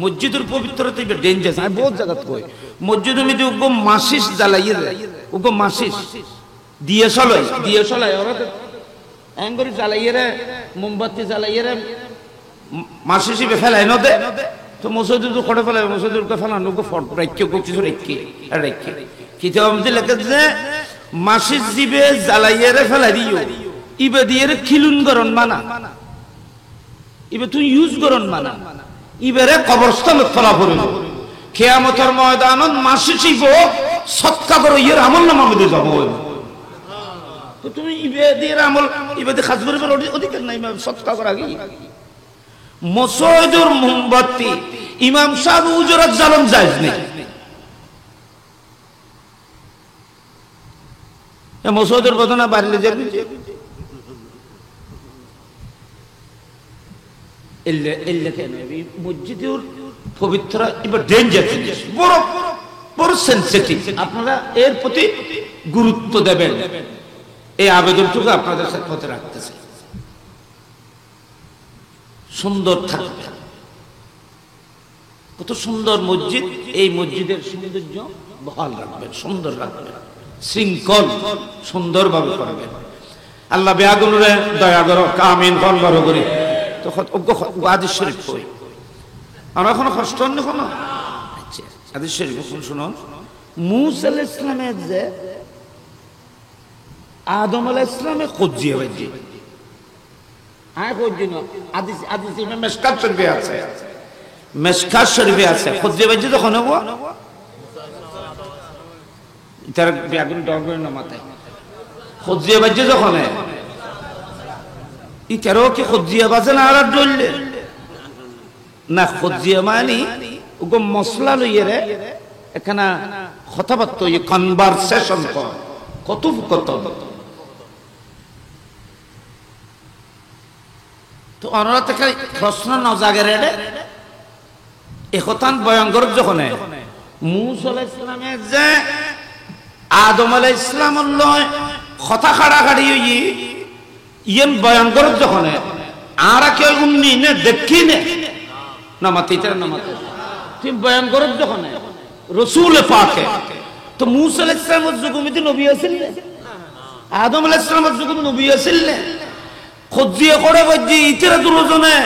মসজিদের পবিত্রতা ইবে ডেঞ্জারাস আমি বহুত জায়গা কই মসজিদের মধ্যে উগো মাসিস জ্বালাইয়ে দেয় উগো মাসিস দিয়ে চলে ওরা এঙ্গরি জ্বালাইয়ে রে মোমবাতি জ্বালাইয়ে রে মাসিসি ফেলাই ন দে তো মসজিদে তো খড়ে ফেলাই মসজিদের কে ফেলানো উগো ফট রাখকে উগো কিছু রাখকে কিতাব মধ্যে লেখা যে মাসিস জিবে জ্বালাইয়ে রে ফেলাই দিও ইবে দিয়ে রে খিলুন গরন মানা ইবে তুই ইউজ করন মানা ইবেরে কবরস্থানত ফলা পড়িল কিয়ামতের ময়দানত মাসিসিব সদকা করো ইয়ের আমল নামা মধ্যে যাব তো তুমি ইবে দিয়ে আমল ইবে দিয়ে খাস করবে অধিকার নাই সদকা করা কি মসজিদের মোমবাতি ইমাম সাহেব উজরাত জালম জায়েজ নেই এ মসজিদের বদনা বাড়লে যাবে মসজিদের পবিত্র এবার ডেঞ্জার জিনিস বড় বড় সেনসিটিভ আপনারা এর প্রতি গুরুত্ব দেবেন এই আবেদনটুকু আপনাদের সাথে রাখতেছে সুন্দর থাকবে কত সুন্দর মসজিদ এই মসজিদের সৌন্দর্য বহাল রাখবেন সুন্দর রাখবেন শৃঙ্খল সুন্দরভাবে করবেন আল্লাহ বেয়াগুনুরে দয়া করো কামিন ফল বড় করি হাদিস শরীফ কই আমরা এখনো কষ্ট হন না আচ্ছা হাদিস শরীফ শুনুন মুসা আলাইহিস সালামের যে আদম আলাইহিস সালামে খুঁজিয়ে বাজি আয় খুঁজি না হাদিস মেশকাত শরীফে আছে খুঁজিয়ে বাজি যখন হবো তার বেগুন ডরবে না মাথায় খুঁজিয়ে বাজি যখন ইতারো কি খুজিয়া বাজে না আর ডললে না খুজিয়া মানে ওগো মশলা লইয়ে রে এখানে কথাবার্তা এই কনভারসেশন কথোপকথন তো অনরা থেকে প্রশ্ন ন জাগে রে একতান ভয়ঙ্কর যখন মুসা আলাইহিস সালামের যে আদম আলাইহিস সালামের লয় কথা কাড়াকাড়ি হই ইয়েন বয়ান করত যখন আর কেউ উন্নি নে দেখি নে নামাতে নামাতে তুই বয়ান করত যখন রসুল পাকে তো মুসা আলাইহিস সালামের যুগে নবী আছিলেন আদম আলাইহিস সালামের যুগে নবী আছিলেন খুঁজিয়ে করে বাজি ইতরা দুজনে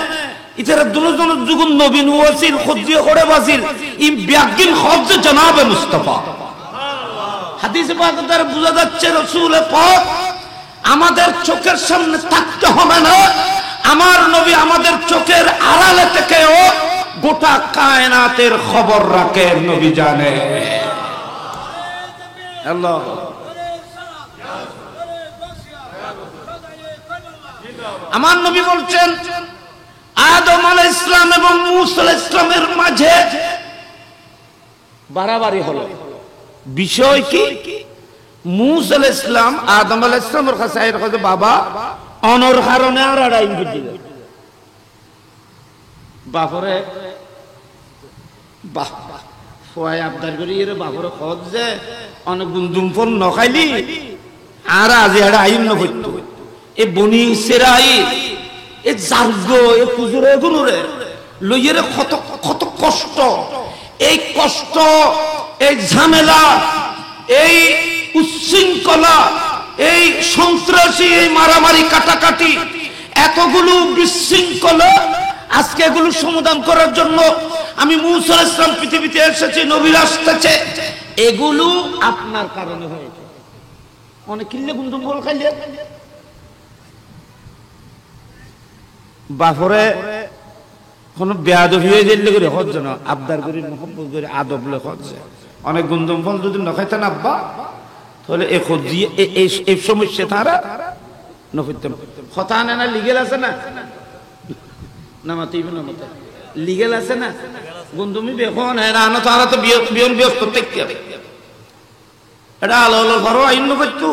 ইতারা দুজন যুগুন নবীন ওয়াসিল খুজিয়ে করে বাসিল ই বিয়াগিন খোঁজ জনাবে মুস্তাফা হাদিসে পাকে দ্বারা বোঝা যাচ্ছে রাসূল পাক আমাদের চোখের সামনে থাকতে হবে না, আমার নবী আমাদের চোখের আড়ালে থেকেও গোটা কায়নাতের খবর রাখে, নবী জানে। আল্লাহ আমার নবী বলছেন আদম আলাইহিস সালাম এবং মূসা আলাইহিস সালামের মাঝে বাড়াবাড়ি হলো। বিষয় কি? মূসা আলাইহিস সালাম আদম আলাইহিস সালামের কাছে আইর কাছে বাবা অনর কারণে আর আড়াই বুঝি বাপরে বাহ ফয় আবদার করি এর বাপরে খোঁজ যে অনেক গুন্দুম ফল নখাইলি আর আজ এড়া আইন ন হইতো এ বনি সেরাই এ জার্গ এ পুজুরে গুনুরে লইয়েরে কত কত কষ্ট, এই কষ্ট, এই ঝামেলা, এই উচ্ছৃঙ্খলা, এই সন্ত্রাসী, এই মারামারি কাটাকাটি, এতগুলো বিশৃঙ্খলা, আজকে এগুলো সমাধান করার জন্য আমি মূসা আলাইহিস সালাম পৃথিবীতে এসেছি, নবী আসতেছে, এগুলো আপনার কারণে হয়েছে। অনেক কিল্লে গুন্দুম বল খাইলে বাপরে কোন বেয়াদবি হয়ে গেলে করে হজ না আবদার করে মোহাম্মত করে আদব লে হজ। অনেক গুন্দুম ফল যদি না খাইতেন আব্বা তাহলে এই খোঁজিয়ে এই সমস্যা তারা নফিতাম কথা আনে না। লিগেল আছে না নামাতেই নামাতে লিগেল আছে না গুন্দুমি বেখন হ্যাঁ না তারা তো বিয়ন ব্যস্ত থেকে এটা আলো আলো ঘরও আইন করতো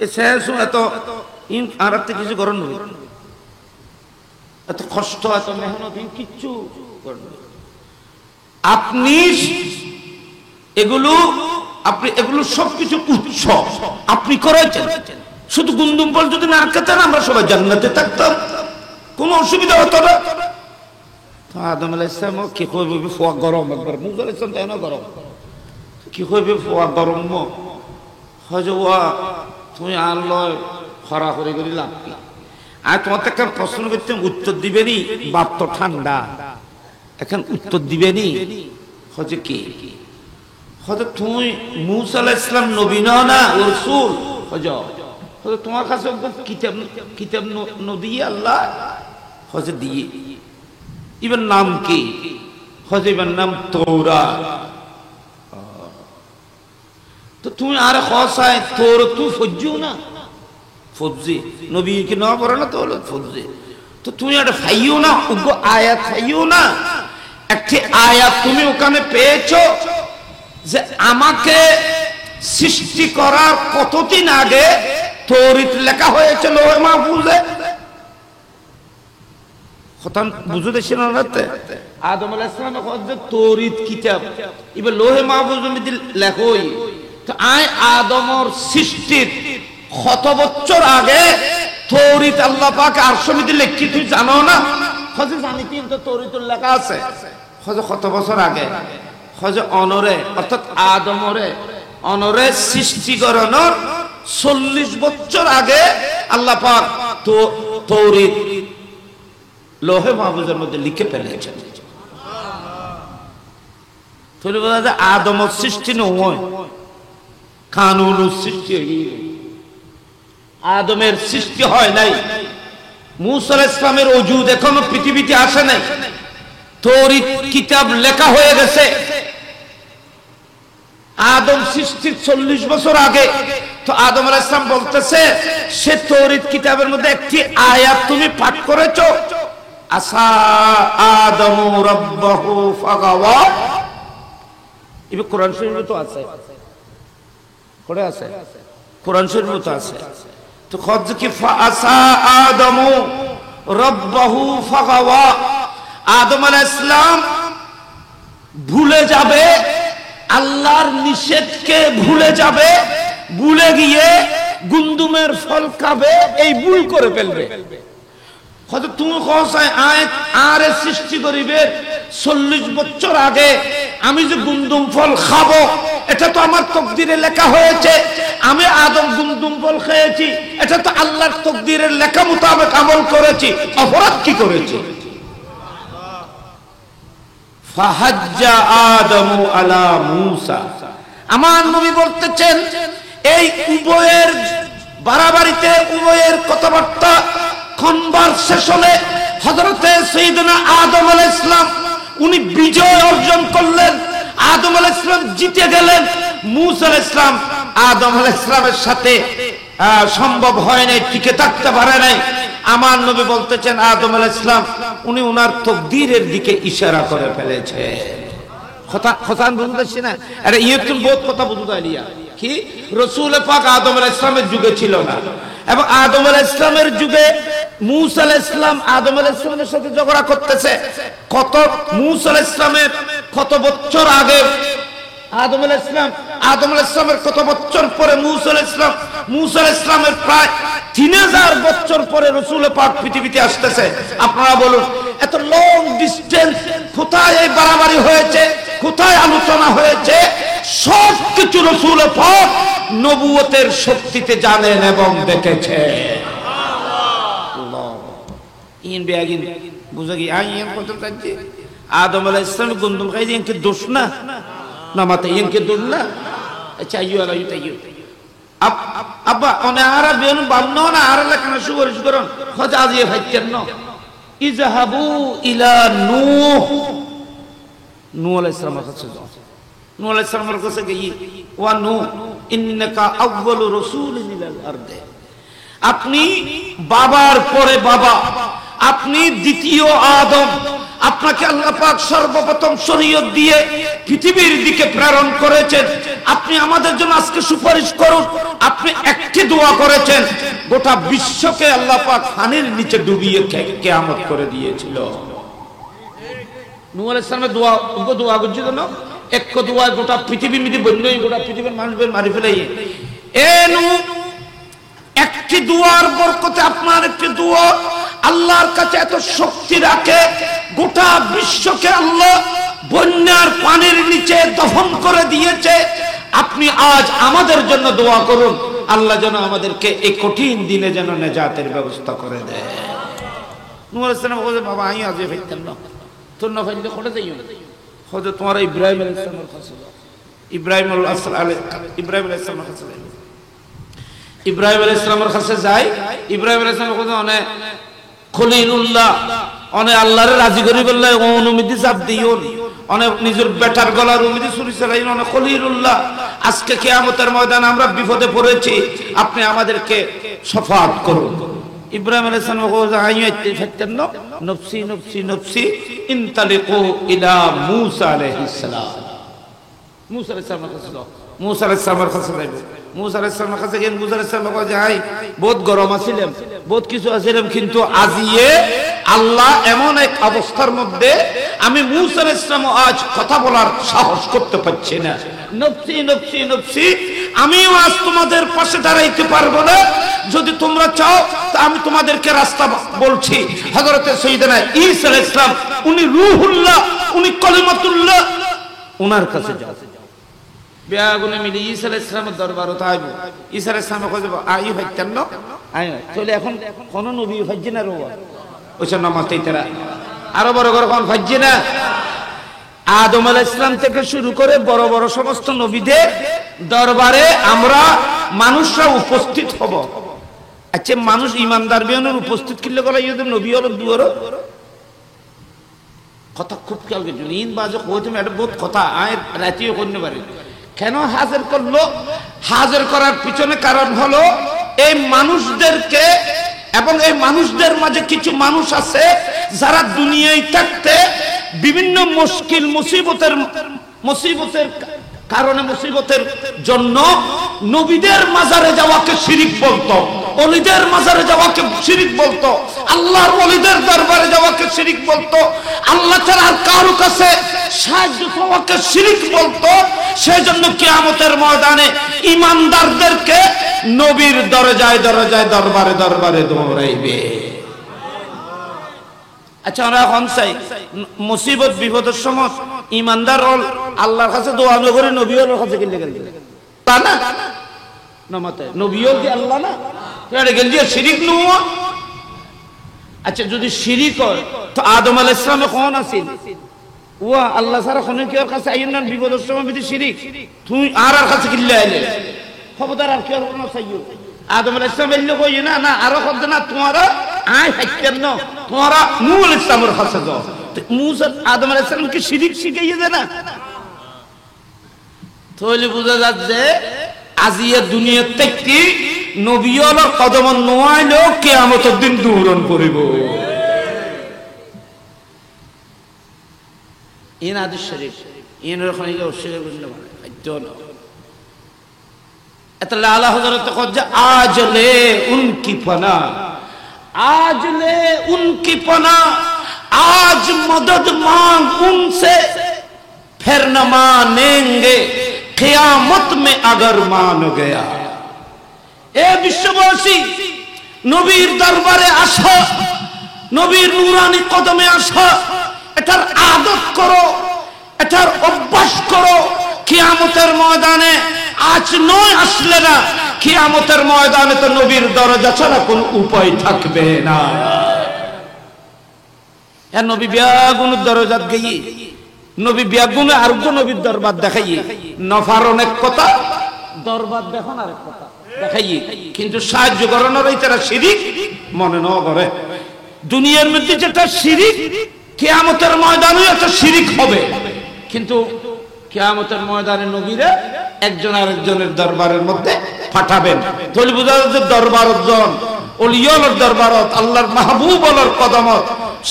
এ শেষ এত ইন আর কিছু করেন এত কষ্ট এত মেহনত কিচ্ছু আপনি এগুলো এগুলো সবকিছু উৎস আপনি করেছেন। শুধু গুন্দুম ফল যদি না খেতেন আমরা সবাই জান্নাতে থাকতাম, কোনো অসুবিধা হতো না। আদম আলাইহিস সালাম কি কইবে ফোয়া গরম একবার মূসা আলাইহিস সালাম তাই না গরম কি কইবে ফোয়া গরম হজওয়া তুমি আল্লাহ খরা করে করি লাভ কি? আর তোমার একটা প্রশ্ন করতে উত্তর দিবেনি, বাপ তো ঠান্ডা এখন উত্তর দিবেনি হজে কি হজে তুমি মূসা আলাইহিস সালাম নবী না রাসূল হজ হজে তোমার কাছে কিতাব কিতাব নবী আল্লাহ হজে দিয়ে ইবার নাম কি? হজে ইবার নাম তৌরাত। তো তুমি আর খসায় তোর তুই ফজ্জু না ফজ্জি নবী কি না পড়ে না তো ফজ্জি তো তুমি একটা ফাইও না উগ্র আয়াত ফাইও না একটি আয়াত তুমি ওখানে পেয়েছো যে আমাকে সৃষ্টি করার কতদিন আগে তৌরাত লেখা হয়েছে লৌহে মাহফুজে। কথা বুঝতে দেশেন রাতে আদম আলাইহিস সালামের হযরত তৌরাত কিতাব এবার লৌহে মাহফুজের মধ্যে লেখোই তো আয় আদমর সৃষ্টির কত বছর আগে তৌরাত আল্লাহ পাক আরশের মধ্যে লিখি তুই জানো না? হযরত জানি কিন্তু তৌরাতের লেখা আছে হযরত কত বছর আগে হযরত অনরে অর্থাৎ আদমরে অনরে সৃষ্টি করানোর 40 বছর আগে আল্লাহ পাক তো তৌরাত লৌহে মাহফুজের মধ্যে লিখে ফেলেছেন। তাহলে বলা যায় আদমের সৃষ্টি নয় কানুন সৃষ্টি আদমের সৃষ্টি হয় নাই। মূসা আলাইহিস সালামের ওজুদ এখনো পৃথিবীতে আসে নাই, তৌরাত কিতাব লেখা হয়ে গেছে আদম সৃষ্টির 40 বছর আগে। তো আদম আলাইহিস সালাম বলতেছে সে তৌরাত কিতাবের মধ্যে একটি আয়াত তুমি পাঠ করেছো আসা আদমু রাব্বাহু ফাগাওয়া এই কোরআন শরীফে তো আছে করে আছে কোরআন শরীফে তো আছে। তো খোঁজ কি ফাসা আদমু রাব্বাহু ফাগাওয়া আদম আলাইহিস সালাম ভুলে যাবে আল্লাহর নিষেধকে ভুলে যাবে, ভুলে গিয়ে গুন্দুমের ফল খাবে, এই ভুল করে ফেলবে। হয়তো তুমি কসায় আর সৃষ্টি করিবে 40 বছর আগে আমি যে গুন্দুম ফল খাবো এটা তো আমার তকদিরে লেখা হয়েছে, আমি আদম গুন্দুম ফল খেয়েছি এটা তো আল্লাহর তকদিরের লেখা মোতাবেক আমল করেছি, অপরাধ কি করেছি? ফাহাজ্জা আদমু আলা মূসা। আমার নবী বলতেছেন এই উভয়ের বাড়াবাড়িতে উভয়ের কথাবার্তা কনভারসেশন হলে হযরতে সাইয়েদনা আদম আলাইহিস সালাম উনি বিজয় অর্জন করলেন, আদম আলাইহিস সালাম জিতে গেলেন। মূসা আলাইহিস সালাম আদম আলাইহিস সালামের সাথে সম্ভব হয় নাই, টিকে থাকতে পারে নাই। আমার নবী বলতেছেন আদম আলাইহিস সালাম উনি উনার তাকদীরের দিকে ইশারা করে ফেলেছে। কথা বুঝতেছি না? আরে ইয়ে তুমি বহুত কথা বুঝতে আলিয়া কি রাসূল পাক আদম আলাইহিস সালামের যুগে ছিল না, এবং আদম আলাইহিস সালামের যুগে মূসা আলাইহিস সালাম আদম আলাইহিস সালামের সাথে ঝগড়া করতেছে। কত মূসা আলাইহিস সালামের কত বছর আগে আদম আলাইহিস সালামের কত বছর পরে মূসা আলাইহিস সালামের প্রায় 3000 বছর পরে রাসূল পাক পৃথিবীতে আসতেছে। আপনারা বলুন এত লং ডিসটেন্স কোথায় এই বাড়াবাড়ি হয়েছে, কোথায় আলোচনা হয়েছে? সব কিছু রাসূল পাক নবুয়তের শক্তিতে জানেন এবং দেখেছে। আল্লাহ ইন বেয়াগিন বুঝা কি আইন কত কাজে আদম আলাইহিস সালাম গন্ধম খাই দিন কি দোষ না না মাতে ইন কি দোষ না? আচ্ছা ইউ আলা ইউ তাইয়ু আব্বা অনে আরা বেন বামনো না আরা লাকানা সুগরিশ করন খোঁজ আজিয়ে ফাইতেন ন ইযহাবু ইলা নূহ। নূহ আলাইহিস সালামের কাছে যাও। নূহ আলাইহিস সালামের কাছে গিয়ে ওয়া নূহ ইন্নাকা আউয়ালু রাসূলিন ইলাল আরদে, আপনি বাবার পরে বাবা, আপনি দ্বিতীয় আদম। আপনাকে আল্লাহ পাক সর্বপ্রথম শরীয়ত দিয়ে পৃথিবীর দিকে প্রেরণ করেছেন। আপনি আমাদের জন্য আজকে সুপারিশ করুন। আপনি একটি দোয়া করেছেন, গোটা বিশ্বকে আল্লাহ পাক পানির নিচে ডুবিয়ে কিয়ামত করে দিয়েছিল। নূহ আলাইহিস সালামের দোয়া করছিল না, এক দোয়া গোটা পৃথিবী মিদি বন্যই গোটা পৃথিবীর মানুষদের মারি ফেলাই। এ নূহ একটি দোয়ার বরকতে আপনার একটি দোয়া আল্লাহর কাছে এত শক্তি রাখে, গোটা বিশ্বকে আল্লাহ বন্যার পানির নিচে দফন করে দিয়েছে। আপনি আজ আমাদের জন্য দোয়া করুন, আল্লাহ যেন আমাদেরকে এই কঠিন দিনে যেন নেজাতের ব্যবস্থা করে দেয়। নূহ আলাইহিস সালাম বলে বাবা আমি আজ ফেলতাম না, তোর না ফেললে করে যাইও না, হয়তো তোমার ইব্রাহিম আলাইহিস সালামের কাছে যাও। ইব্রাহিম আলাইহিস সালামের কাছে যাই। ইব্রাহিম আলাইহিস সালামের কাছে যাই। ইব্রাহিম আলাইহিস সালাম বলে অনেক খলিলুল্লাহ, অনেক আল্লাহরে রাজি করি বললে অনুমতি চাপ দিও, অনেক নিজের বেটার গলার উমিদি ছুরি চালাই, অনেক খলিলুল্লাহ আজকে কিয়ামতের ময়দানে আমরা বিপদে পড়েছি, আপনি আমাদেরকে শাফাআত করুন। ইব্রাহিম আলাইহিস সালাম বলে আইয়াতে ফাতেন নফসি নফসি নফসি ইনতালিকু ইলা মূসা আলাইহিস সালাম। মূসা আলাইহিস সালামের কাছে যাও। মূসা আলাইহিস সালামের কাছে যাইব। মূসা আলাইহিস সালামের কাছে গিয়ে মূসা আলাইহিস সালাম বলে যাই বহুত গরম আছিলাম, বহুত কিছু আছিলাম, কিন্তু আজিয়ে আল্লাহ এমন এক অবস্থার মধ্যে আমি মূসা আলাইহিস সালাম আজ কথা বলার সাহস করতে পারছি না। নফসি নফসি নফসি, আমিও আজ তোমাদের পাশে দাঁড়াইতে পারবো না। যদি তোমরা চাও তা আমি তোমাদেরকে রাস্তা বলছি। হযরতে সাইয়েদনা ঈসা আলাইহিস সালাম উনি রূহুল্লাহ, উনি কলিমাতুল্লাহ, ওনার কাছে যাও। বেয়াগুনে মিলি ঈসা আলাইহিস সালামের দরবারে তাইব। ঈসা আলাইহিস সালাম কইবে আই হইতেন না আই চলে এখন কোন নবী হজ্জ না রোয়া ওইসব নামাজ তাইতারা আরো বড় করে কোন হজ্জ না। আদম আলাইহিস সালাম থেকে শুরু করে বড় বড় সমস্ত নবীদের দরবারে আমরা মানুষরা উপস্থিত হব। আচ্ছা মানুষ ইমানদার বিয়নের উপস্থিত কিনলে গলা ইয়ে নবী হলো দুয়ারো কথা খুব খেয়াল করছো। ইন বাজে কই তুমি একটা বহুত কথা আয় রাতিও করতে পারে। কেন হাজির করলো? হাজির করার পিছনে কারণ হলো এই মানুষদেরকে, এবং এই মানুষদের মাঝে কিছু মানুষ আছে যারা দুনিয়ায় থাকতে বিভিন্ন মুশকিল মুসিবতের কারণে মুসিবতের জন্য নবীদের মাজারে যাওয়াকে শিরিক বলতো, ওলিদের মাজারে যাওয়াকে শিরিক বলতো, আল্লাহর ওলিদের দরবারে যাওয়াকে শিরিক বলতো, আল্লাহ ছাড়া আর কারো কাছে সাহায্য চাওয়াকে শিরিক বলতো। সেজন্য কিয়ামতের ময়দানে ঈমানদারদেরকে নবীর দরজায় দরজায় দরবারে দরবারে দৌড়াইবে। আচ্ছা আমরা এখন চাই মুসিবত বিপদের সময় ঈমানদার হল আল্লাহর কাছে দোয়া করে নবী হল কাছে গেলে গেল তা না না মাতে নবী হল কি আল্লাহ না গেল দিয়ে শিরিক নয়। আচ্ছা যদি শিরিক হয় তো আদম আলাইহিস সালাম কোন আছেন? ওয়া আল্লাহ ছাড়া কোন কেউ কাছে আইন না বিপদের সময় বিধি শিরিক তুই আর কাছে কিল্লা আইলে খবরদার আর কেউ না চাইও আদম আলাইহিস সালাম এলে কই না না আরো কত না তোমারা আই হাইতেন না তোমারা নূহ আলাইহিস সালামের কাছে যাও মুসা আদম আলাইহিস সালামকে শিরিক শিখাইয়ে দেয় না তাহলে বুঝা যাচ্ছে আজিয়া দুনিয়া থেকে নবী হলো কদম নোয়াইলো কিয়ামতের দিন দূরন করিব ইন হাদিস শরীফ ইন রকমই অস্বীকার করতে পারে আইতো না এতলা আলা হযরত কজ্জা আজ লে উনকি পনা आज ले उनकी पना आज मदद मांग उनसे फिर न मानेंगे क़यामत में अगर मान गया ए विश्ववासी नबीर दरबारे आशा नबीर नूरानी कदमे आशा एटार आदत करो एटार अभ्यास करो कियामतेर मयदाने आज नय आसले ना কিয়ামতের ময়দানে তো নবীর দরজা ছাড়া কোনো উপায় থাকবে না এ নবী বিয়াগুন দরজাত গই নবী বিয়াগুনে আর কোন নবীর দরবার দেখাই নফার অনেক কথা দরবার দেখুন আরেক কথা দেখাই কিন্তু সাহায্য করানোর এই তারা শিরিক মনে ন করে দুনিয়ার মধ্যে যেটা শিরিক কিয়ামতের ময়দানে এটা শিরিক হবে কিন্তু কিয়ামতের ময়দানে নবীরা একজন আরেকজনের দরবারের মধ্যে পাঠাবেন তাহলে বুঝা যাচ্ছে দরবারত জন ওলিয়র দরবারত আল্লাহর মাহবুব ওলর কদমত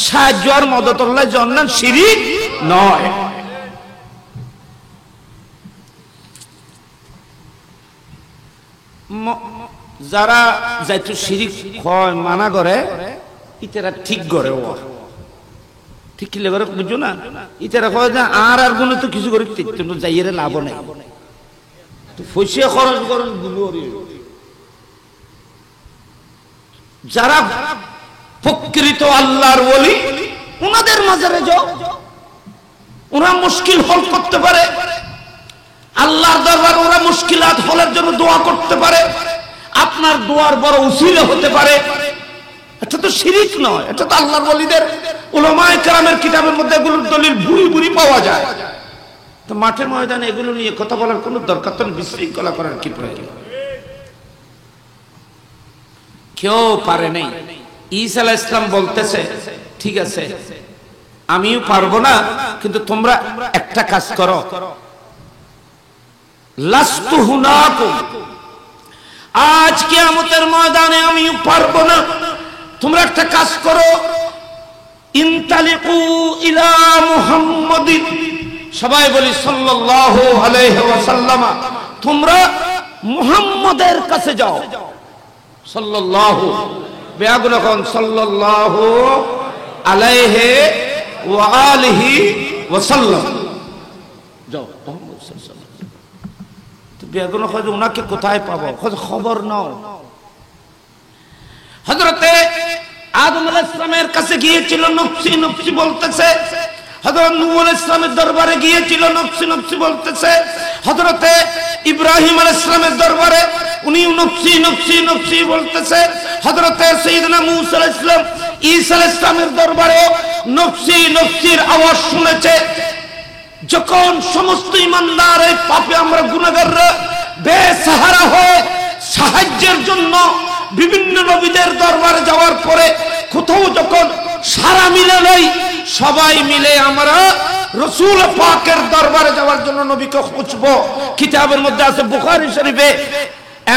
সাহায্য আর মদত আল্লাহ জন্য শিরিক নয় যারা যাইতো শিরিক হয় মানা করে ইতারা ঠিক করে ও ঠিক কি করে বুঝছো না ইতারা কয় যে আর গুণ তো কিছু করে কিন্তু যাইয়ের লাভ নাই পয়সা খরচ করেন যারা প্রকৃত আল্লাহর ওলি ওনাদের মাজারে যাও ওরা মুশকিল হল করতে পারে আল্লাহর দরবারে ওরা মুশকিলাত হলের জন্য দোয়া করতে পারে আপনার দোয়ার বড় উসিলা হতে পারে এটা তো শিরিক নয় এটা তো আল্লাহর ওলিদের উলামায়ে কেরামের কিতাবের মধ্যে এগুলোর দলিল ভুরি ভুরি পাওয়া যায় তো মাঠে ময়দানে এগুলো নিয়ে কথা বলার কোনো দরকার তো বিশৃঙ্খলা করার কি প্রয়োজন কেউ পারে নাই ঈসা আলাইহিস সালাম বলতেছে ঠিক আছে আমিও পারবো না কিন্তু তোমরা একটা কাজ করো লাস্তু হুনাকুম আজ কিয়ামতের ময়দানে আমিও পারবো না তোমরা একটা কাজ করো ইনতালিকু ইলা মুহাম্মাদিন সবাই বলি সাল্লাল্লাহু আলাইহি ওয়াসাল্লাম তোমরা মুহাম্মাদের কাছে যাও সাল্লাল্লাহু বেয়াগুন কোন সাল্লাল্লাহু আলাইহি ওয়া আলিহি ওয়াসাল্লাম যাও মুহাম্মদ সাল্লাল্লাহু আলাইহি ওয়াসাল্লাম তো বেয়াগুন কয় উনাকে কোথায় পাবো খবর নাও হযরতে আদম আলাইহিস সালামের কাছে গিয়েছিল নফসি নফসি বলতেছে হযরত নূহ আলাইহিস সালামের দরবারে গিয়েছিল নফসি নফসি বলতেছে হযরতে ইব্রাহিম আলাইহিস সালামের দরবারে উনি নফসি নফসি নফসি বলতেছে হযরতে সাইয়েদনা মূসা আলাইহিস সালাম ঈসা আলাইহিস সালামের দরবারে নফসি নফসির আওয়াজ শুনেছে যখন সমস্ত ঈমানদার এই পাপে আমরা গুনাহগাররা বেসাহারা হয়ে সাহায্যের জন্য বিভিন্ন নবীদের দরবারে যাওয়ার পরে কোথাও যখন সারা মিলে নাই সবাই মিলে আমরা রাসূল পাকের দরবারে যাওয়ার জন্য নবীকে খুঁজবো কিতাবের মধ্যে আছে বুখারী শরীফে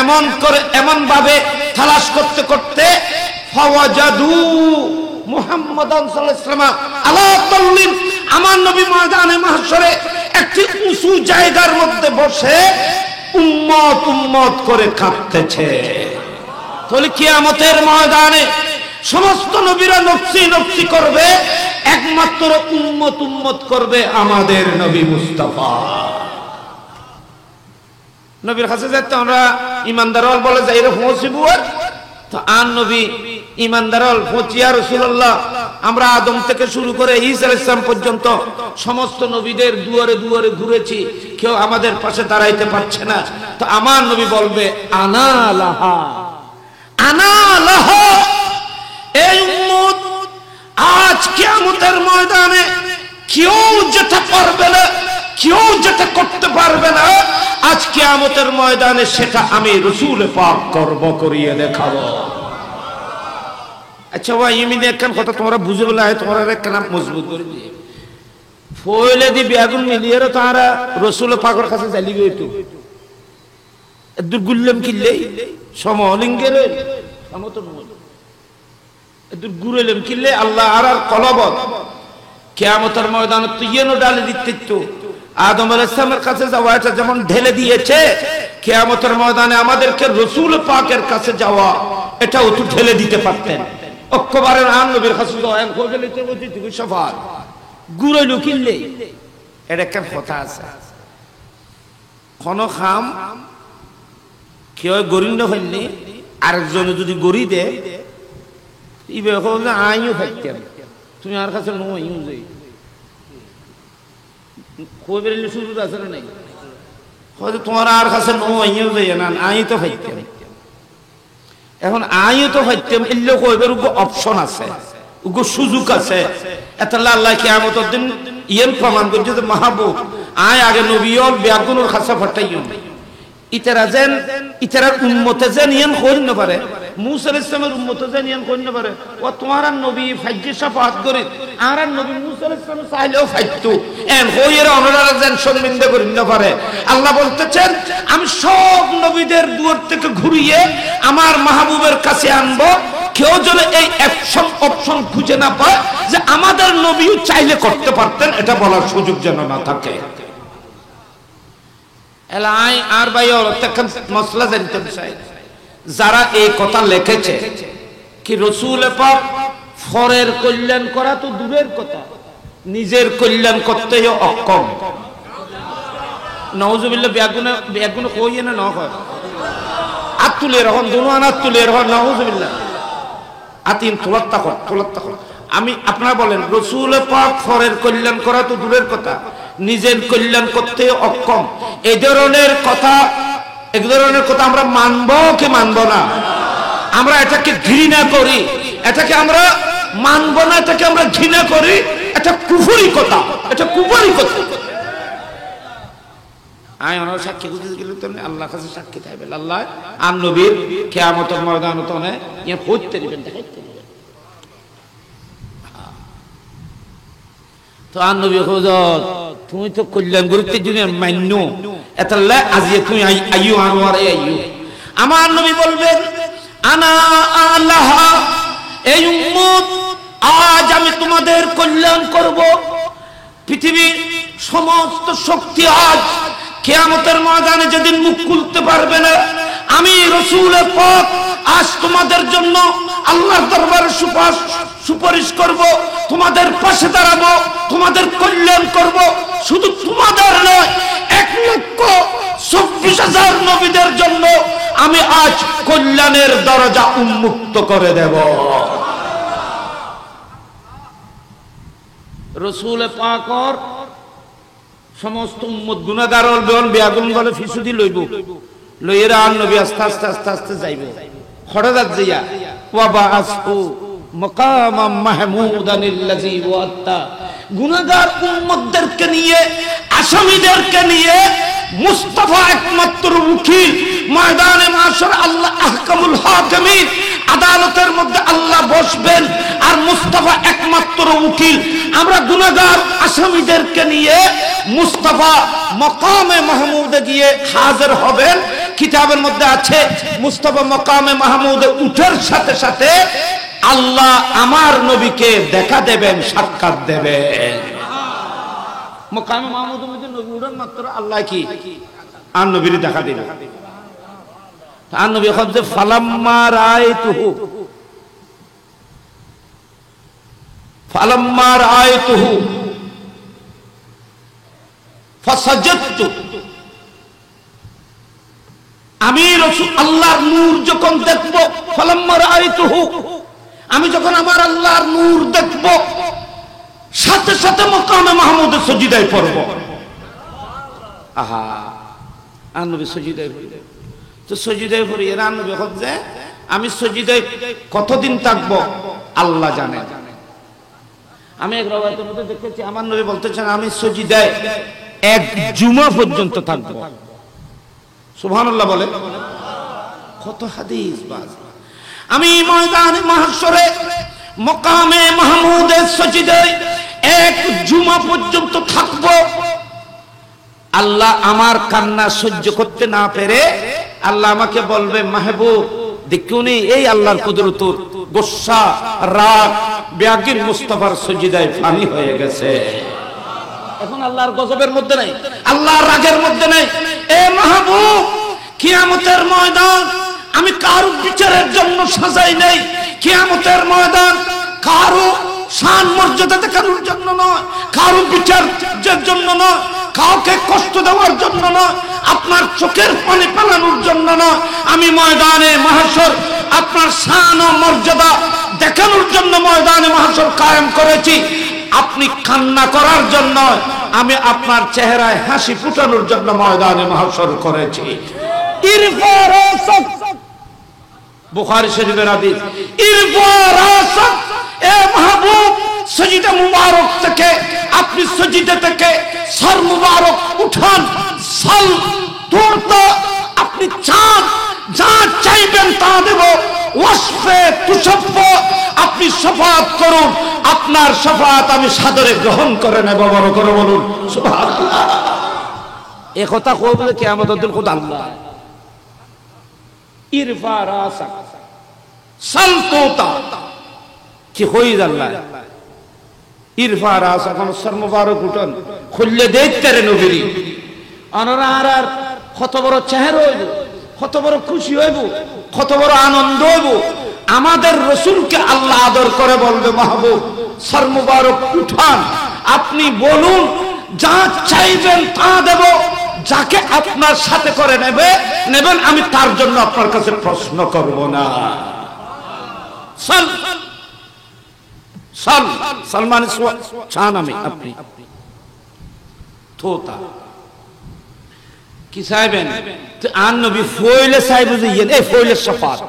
এমন করে এমন ভাবে তালাশ করতে করতে ফাওয়াজাদু মুহাম্মাদান সাল্লাল্লাহু আলাইহি ওয়াসাল্লাম আলা তাল্লিন আমার নবী ময়দানে মাহশরে একটি উঁচু জায়গার মধ্যে বসে উম্মত উম্মত করে কাঁদতেছে তাহলে কিয়ামতের ময়দানে সমস্ত নবীরা নফসি নফসি করবে একমাত্র উম্মত উম্মত করবে আমাদের নবী মুস্তাফা নবীর কাছে যেতে আমরা ইমানদারল বলে যাই রে পৌঁছিব তো আন নবী ইমানদারল পৌঁছিয়া রাসূলুল্লাহ আমরা আদম থেকে শুরু করে ঈসা আলাইহিস সালাম পর্যন্ত সমস্ত নবীদের দুয়ারে দুয়ারে ঘুরেছি কেউ আমাদের পাশে দাঁড়াইতে পারছে না তো আমার নবী বলবে আনা লাহা আনা লাহা এই উম্মত আজ কিয়ামতের ময়দানে কেউ যেটা পারবে না, কেউ যেটা করতে পারবে না, আজ কিয়ামতের ময়দানে সেটা আমি রাসূল পাক করব, করিয়ে দেখাবো। আচ্ছা ভাই ইমিনে একখান কথা তোমরা বুঝে বলে তোমরা একখান মজবুত করে দিয়ে ফয়লে দি বেগুন মিলিয়ে তারা রাসূল পাকের কাছে যাইলি গইতো এদুর গুল্লাম কিল্লেই সমলিঙ্গের সমতন এদুর গুরেলেম কিল্লে আল্লাহ আর কলবত কিয়ামতের ময়দানে তো ইয়েনো ডালে দিতে তো আদম আলাইহিস সালামের কাছে যাওয়া এটা যেমন ঢেলে দিয়েছে, কিয়ামতের ময়দানে আমাদেরকে রাসূল পাকের কাছে যাওয়া এটাও তো ঢেলে দিতে পারতেন। অক্টোবরের আন নবীর কাছে যাওয়া এক হয়ে গেলে তো ওই দিকে সফার গুরাইলো কিল্লে এর একটা কথা আছে। কোন খাম কেউ গরিব না হইলে আরেকজনে যদি গড়ি দে ইবে হল আইও ফাইতাম তুমি আর কাছে নো আইও যাই কইবের সুযোগ আছে না নাই হয়তো তোমার আর কাছে নো আইও যাই না আই তো ফাইতাম। এখন আইও তো ফাইতাম ইল্লে কইবের অপশন আছে, উগো সুযোগ আছে। এতাল্লাহ আল্লাহ কিয়ামতের দিন ইয়েন প্রমাণ করছে যে মাহবুব আয় আগে নবীর বেগুনের কাছে ফাটাইও ইতারা যেন ইতারার উম্মতে যেন ইয়ান কইন না পারে, মুসা আলাইহিস সালামের উম্মতে যেন ইয়ান কইন না পারে। ও তোমার নবী ফাজ্জে শাফাত করে আর নবী মুসা আলাইহিস সালাম চাইলেও ফাইতো এন হইয়ের অনরারা যেন শর্মিন্দা করিন না পারে। আল্লাহ বলতেছেন আমি সব নবীদের দুয়ার থেকে ঘুরিয়ে আমার মাহবুবের কাছে আনবো, কেউ যেন এই অপশন খুঁজে না পায় যে আমাদের নবীও চাইলে করতে পারতেন, এটা বলার সুযোগ যেন না থাকে। এলাই আর ভাই মসলা জানতে চাই যারা এই কথা লিখেছে কি রাসূল পাক ফরের কল্যাণ করা তো দূরের কথা, নিজের কল্যাণ করতেও অক্ষম। নাউজুবিল্লাহ বেগুনে কইয়ে না না হয় আতুলে রহন দুনো আনাত তুলে রহন নাউজুবিল্লাহ আতিন তোলাত্তা কর। আমি আপনারা বলেন রাসূল পাক ফরের কল্যাণ করা তো দূরের কথা, নিজের কল্যাণ করতে অক্ষম। এই ধরনের কথা আমরা মানবো কি মানবো না? আমরা এটাকে ঘৃণা করি, এটাকে আমরা মানবো না, এটাকে আমরা ঘৃণা করি। এটা কুফরি কথা, এটা কুফরি কথা। আয় ওনার সাক্ষী খুঁজতে গেলে তো আল্লাহ কাছে সাক্ষী থাকবে আল্লাহ আর নবীর কিয়ামতের ময়দানে তো ইয়ে হইতে দিবেন দেখাইতে দিবেন। তো আর নবী হুজুর তুমি তো কল্যাণ গুরুত্বের জন্য মান্য এতাল্লাহ আজিয়ে তুমি আইয়ো আনোয়ার আইয়ো। আমার নবী বলবেন আনা আল্লাহ এই উম্মত আজ আমি তোমাদের কল্যাণ করব। পৃথিবীর সমস্ত শক্তি আজ কিয়ামতের ময়দানে যেদিন মুখ খুলতে পারবে না, আমি রাসূল পাক আজ তোমাদের জন্য আল্লাহর দরবারে সুপারিশ করব, তোমাদের পাশে দাঁড়াবো, তোমাদের কল্যাণ করব। শুধু তোমাদের নয় 1,24,000 নবীদের জন্য আমি আজ কল্যাণের দরজা উন্মুক্ত করে দেব। রাসূল পাকর সমস্ত উম্মত গুনাহগার হল বেয়াগুন বলে ফিসুদি লইব লইরা আর নবী আস্তে আস্তে আস্তে আস্তে যাইব খড়াদাত জিয়া ওয়া বাআসু মাকামাম মাহমুদানিল্লাযী ওয়াত্তা। গুনাহগার উম্মতদেরকে নিয়ে, আসামীদেরকে নিয়ে মুস্তাফা একমাত্র উকিল। ময়দানে মাশর আল্লাহ আহকামুল হাকিমিন, আদালতের মধ্যে আল্লাহ বসবেন আর মুস্তাফা একমাত্র উকিল। আমরা গুনাহগার আসামীদেরকে নিয়ে মুস্তাফা মাকামে মাহমুদে গিয়ে হাজির হবেন। কিতাবের মধ্যে আছে মুস্তাফা মাকামে মাহমুদে উঠার সাথে সাথে আল্লাহ আমার নবীকে দেখা দেবেন, সাক্ষাৎ দেবেন। মাকামে মাহমুদের মধ্যে নবী উঠার মাত্র আল্লাহ কি আর নবীর দেখা দিবেন। আর নবী বলেন ফালাম্মা রাআইতুহু ফাসাজাদতু। আমি রাসূল আল্লাহর নূর যখন দেখব, ফালাম্মা রাআইতুহু, আমি যখন আমার আল্লাহর নূর দেখব সাথে সাথে মাকামে মাহমুদে সিজদায় পড়ব। আহা আর নবী সিজদায় পড়ে তো সিজদায় পড়ে এর নবী বলেন আমি সিজদায় কতদিন থাকব আল্লাহ জানেন। আমি এক রওয়ায়াতের মধ্যে দেখেছি আমার নবী বলতেছেন আমি সজিদায় এক জুমা পর্যন্ত থাকবো। সুবহানাল্লাহ বলে। কত হাদিস বাজ। আমি ময়দানে মাহশরে মকামে মাহমুদের সজিদায় এক জুমা পর্যন্ত থাকবো। আল্লাহ আমার কান্না সহ্য করতে না পেরে আল্লাহ আমাকে বলবে মাহবুব দেখুনি এই আল্লাহর কুদরতুর গোসা রাগ বেয়াগির মুস্তাফার সজিদায় ফানি হয়ে গেছে। এখন আল্লাহর গজবের মধ্যে নাই, আল্লাহর রাগের মধ্যে নাই। এ মাহবুব কিয়ামতের ময়দান আমি কারো বিচারের জন্য সাজাই নাই। কিয়ামতের ময়দান কারো শান মর্যাদা দেখানোর জন্য নয়, কারো বিচারের জন্য নয়, কাউকে কষ্ট দেওয়ার জন্য নয়, আপনার চোখের পানি পালানোর জন্য নয়। আমি ময়দানে মাহশর আপনার শান ও মর্যাদা দেখানোর জন্য ময়দানে মাহশর কায়েম করেছি। আপনি কান্না করার জন্য, আমি আপনার চেহারায় হাসি ফুটানোর জন্য ময়দানে মাহশর করেছি। ইরফা রাসাক, বুখারী শরীফের হাদিস। ইরফা রাসাক, এ মাহবুব সজিদা মুবারক থেকে আপনি সজিদা থেকে সর মুবারক উঠান, সাল তুরতা আপনি চান যা চাইবেন তা দেব। ওয়াসফে তুশফ আপনি শাফাআত করুন, আপনার শাফাআত আমি সাদরে গ্রহণ করে নেব। বড় করে বলুন সুবহানাল্লাহ। এই কথা কইবে কিয়ামতের দিন খোদা আল্লাহ। ইরফা রাসাক সাল তুরতা কি হই আল্লাহ। ইরফা রাসাক সর মুবারক উঠান, খুললে দেখতে রে নবী অনরার আর কত বড় চেহারা হইব, কত বড় খুশি হইব, কত বড় আনন্দ হইব। আমাদের রাসূলকে আল্লাহ আদর করে বলবে মাহবুব সর মুবারক উঠান, আপনি বলুন যা চাইবেন তা দেব। যাকে আপনার সাথে করে নেবেন আমি তার জন্য আপনার কাছে প্রশ্ন করব না। সালমান চান আমি আপনি থোতা কি চাইবেন? আন নবী ফইলে চাইবে যে এই ফইলে শাফাত,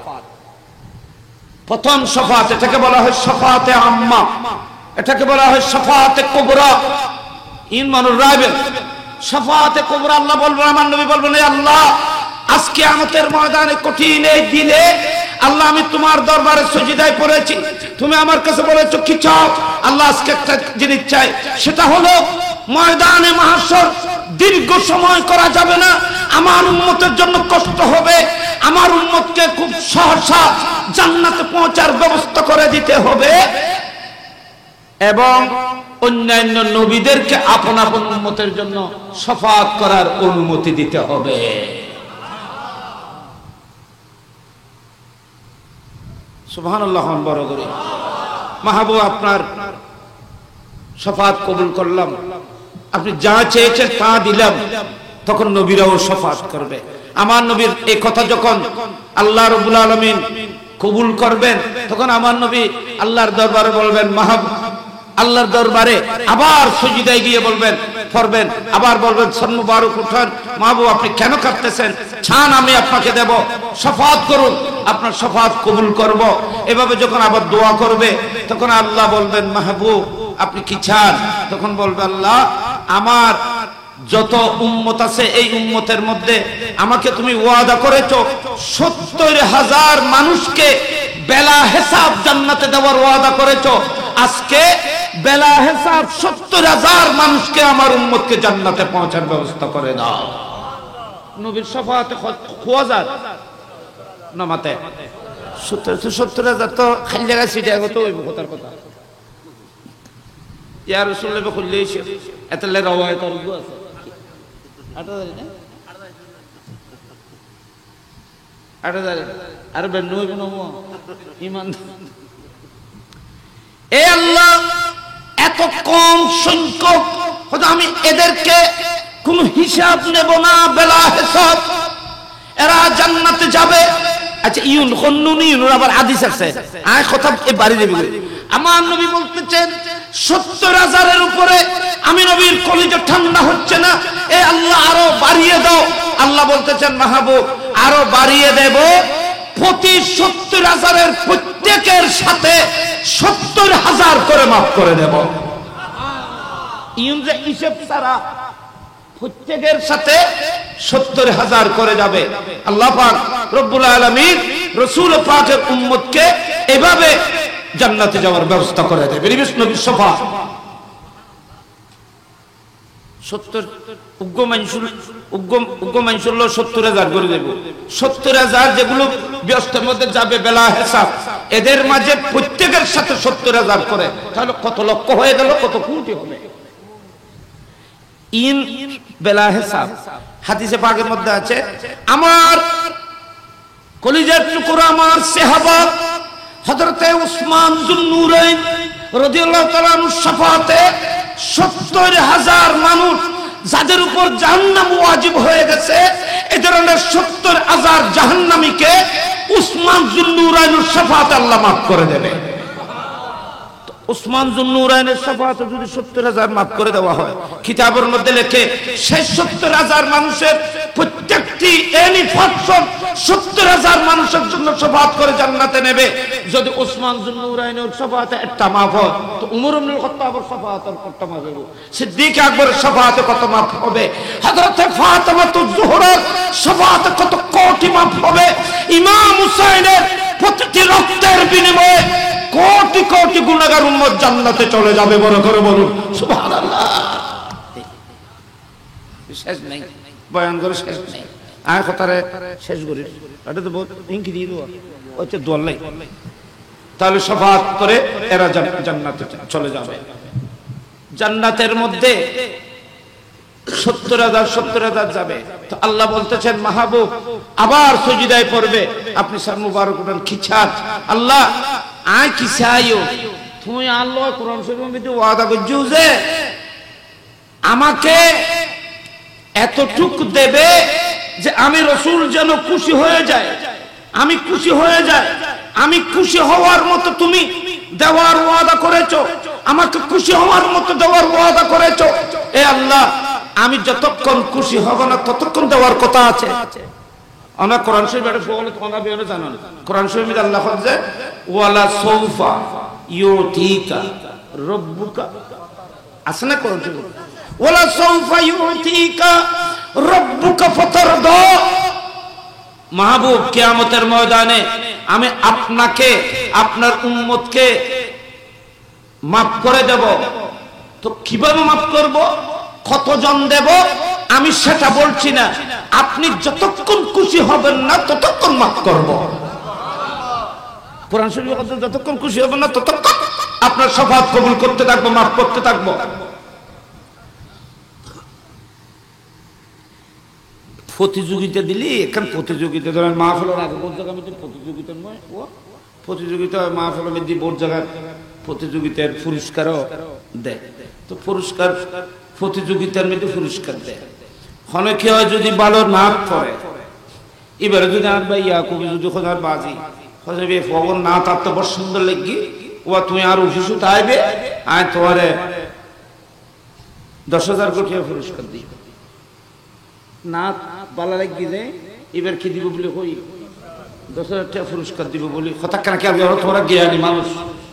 প্রথম শাফাত, এটাকে বলা হয় শাফাতে আম্মা, এটাকে বলা হয় শাফাতে কুবরা। ঈমানুর রাইবে শাফাতে কুবরা আল্লাহ বলবেন, আমার নবী বলবেন হে আল্লাহ আজকে কিয়ামতের ময়দানে কঠিন এই দিনে আল্লাহ আমি তোমার দরবারে সিজদায় পড়েছি, তুমি আমার কাছে বলেছো কি চাও? আল্লাহ আজকে একটা জিনিস চাই, সেটা হলো ময়দানে মাহশর দীর্ঘ সময় করা যাবে না, আমার উম্মতের জন্য কষ্ট হবে, আমার উম্মতকে খুব সহসা জান্নাতে পৌঁছার ব্যবস্থা করে দিতে হবে এবং অন্যান্য নবীদেরকে আপন আপন উম্মতের জন্য শাফাআত করার অনুমতি দিতে হবে। সুবহানাল্লাহ। বড় করে মাহবুব আপনার শাফাআত কবুল করলাম, আপনি যা চেয়েছেন তা দিলাম। তখন নবীরাও শাফাআত করবে। আমার নবীর এই কথা যখন আল্লাহ রাব্বুল আলামিন কবুল করবেন, তখন আমার নবী আল্লাহর দরবারে বলবেন, মাহবুব আল্লাহর দরবারে আবার সিজদায় গিয়ে বলবেন, পড়বেন, আবার বলবেন সর মুবারক উঠান, মাহবুব আপনি কেন কাঁদতেছেন? চান আমি আপনাকে দেব, শাফাআত করুন, আপনার শাফাআত কবুল করব। এভাবে যখন আবার দোয়া করবে, তখন আল্লাহ বলবেন, মাহবুব আপনি কি চান? তখন বলবে, আল্লাহ আমার যত উম্মত আছে এই উম্মতের মধ্যে আমাকে তুমি ওয়াদা করেছো ৭০,০০০ মানুষকে বেলা হিসাব জান্নাতে দেওয়ার ওয়াদা করেছো। আজকে বেলা হিসাব ৭০,০০০ মানুষকে আমার উম্মতকে জান্নাতে পৌঁছার ব্যবস্থা করে দাও। নবীর শাফাআতে খোয়া যায় নামাতে ৭০,০০০ তো খালি জায়গা সিটে আগত হইব কথার কথা। ইয়া রাসূলুল্লাহ খুললেই সে এতলে রওয়ায়াত আছে ৮০০০ আর বেন্নু হইব না ঈমান। এ আল্লাহ এত কম সংখ্যক, আমি এদেরকে কোন হিসাব নেব না, বেলা হিসাব এরা জান্নাতে যাবে। আচ্ছা ইউন খন্নুনি ইউন আবার হাদিস আছে আয় কথা এ বাড়ি দেবে। আমার নবী বলতেছেন ৭০,০০০-এর উপরে। আমি নবীর কলিজা ঠান্ডা হচ্ছে না, এ আল্লাহ আরো বাড়িয়ে দাও। আল্লাহ বলতেছেন, মাহবুব আরো বাড়িয়ে দেব, প্রতি ৭০,০০০-এর প্রত্যেকের সাথে ৭০,০০০ করে মাফ করে দেব। ইন যে হিসাব ছাড়া প্রত্যেকের সাথে 70,000 করে যাবে। আল্লাহ পাক রব্বুল আলামিন রাসূল পাকের উম্মতকে এভাবে জান্নাতে যাওয়ার ব্যবস্থা করে দেবে। নবী শাফাত 70 উগ্র মাইনসুল 70,000 করে দেব। 70,000 যেগুলো ব্যস্তের মধ্যে যাবে বেলা হিসাব, এদের মাঝে প্রত্যেকের সাথে 70,000 করে, তাহলে কত লক্ষ হয়ে গেল, কত কোটি হবে। ইন বেলা হিসাব হাদিসে পাকের মধ্যে আছে, আমার কলিজার টুকরা আমার সাহাবা হযরতে উসমান যুন্নুরাইন রাদিয়াল্লাহু তাআলা আনহু শাফাতে 70,000 মানুষ যাদের উপর জাহান্নাম ওয়াজিব হয়ে গেছে, এই ধরনের 70,000 জাহান্নামীকে উসমান যুন্নুরাইনের শাফাতে আল্লাহ মাফ করে দেবে। উসমান যুন্নুরাইনের শাফাতে যদি 70,000 মাফ করে দেওয়া হয়, কিতাবের মধ্যে লেখে সেই 70,000 মানুষের প্রত্যেকটি এনি ফাকশন 70,000 মানুষের জন্য শাফাত করে জান্নাতে নেবে। যদি উসমান যুন্নুরাইনের শাফাতে একটা মাফ হয়, তো উমর ইবনে খাত্তাবের শাফাতের কত মাফ হবে, সিদ্দিক আকবরের শাফাতে কত মাফ হবে, হযরত ফাতেমাতুজ জোহরার শাফাতে কত কোটি মাফ হবে, ইমাম হুসাইনের প্রতিটি রক্তের বিনিময়ে কোটি কোটি গুনাহগার উম্মত জান্নাতে চলে যাবে। বড় করে বলুন সুবহানাল্লাহ। শেষ নাই, বয়ান করে শেষ নাই, আর কথারে শেষ করি, এটা তো বহুত ইনকি দিয়ে দেওয়া হচ্ছে দোয়াল্লাই। তাহলে শাফাত করে এরা জান্নাতে চলে যাবে। জান্নাতের মধ্যে 70,000 যাবে। তো আল্লাহ বলতেছেন মাহবুব আবার সুজদায় পড়বে, আপনি স্যার মুবারক উঠান খিচাত, আল্লাহ আয় কি চাইও তুমি, আল্লাহ কোরআন শরীফের মধ্যে ওয়াদা করছো যে আমাকে এতটুকু দেবে যে আমি রাসূল যেন খুশি হয়ে যায়, আমি খুশি হয়ে যায়, আমি খুশি হওয়ার মতো তুমি দেওয়ার ওয়াদা করেছো, আমাকে খুশি হওয়ার মতো দেওয়ার ওয়াদা করেছো। এ আল্লাহ, আমি যতক্ষণ খুশি হব না ততক্ষণ দেওয়ার কথা আছে। আমরা কোরআন শরীফে এটা বলে তোমরা বেরো জানো, কোরআন শরীফে আল্লাহ বলছে ওয়ালা সাউফা ইউতিকা রাব্বুকা, আছে না কোরআন শরীফে, ওয়ালা সাউফা ইউতিকা রাব্বুকা ফাতারদা। মাহবুব কিয়ামতের ময়দানে আমি আপনাকে আপনার উম্মতকে মাফ করে দেব। তো কিভাবে মাফ করব, কতজন দেব আমি সেটা বলছি না, আপনি যতক্ষণ খুশি হবেন না ততক্ষণ মাফ করব। কোরআন শরীফে যতক্ষণ খুশি হবেন না ততক্ষণ আপনার শাফাত কবুল করতে থাকবো, মাফ করতে থাকবো। প্রতিযোগিতা দিলি এখানে প্রতিযোগিতা ধরেন মাহফিলের আগে বোর্ড জায়গা মধ্যে প্রতিযোগিতা নয়, ও প্রতিযোগিতা মাহফিলের মধ্যে বোর্ড জায়গার প্রতিযোগিতার পুরস্কারও দেয়। তো পুরস্কার প্রতিযোগিতার মধ্যে পুরস্কার দেয়, অনেকে হয় যদি ভালো না পড়ে, এবারে যদি আর ভাই কবি যদি খোঁজার বাজি খোঁজাবে খবর না তার তো বড় সুন্দর লাগি, ও তুমি আর অফিসও তাইবে আর তোমারে 10,000 কোটি পুরস্কার দিই না ভালো লাগি যে এবার কি দিব বলে কই 10,000 টাকা পুরস্কার দিব বলি কথা কেন কি তোমরা জ্ঞানী মানুষ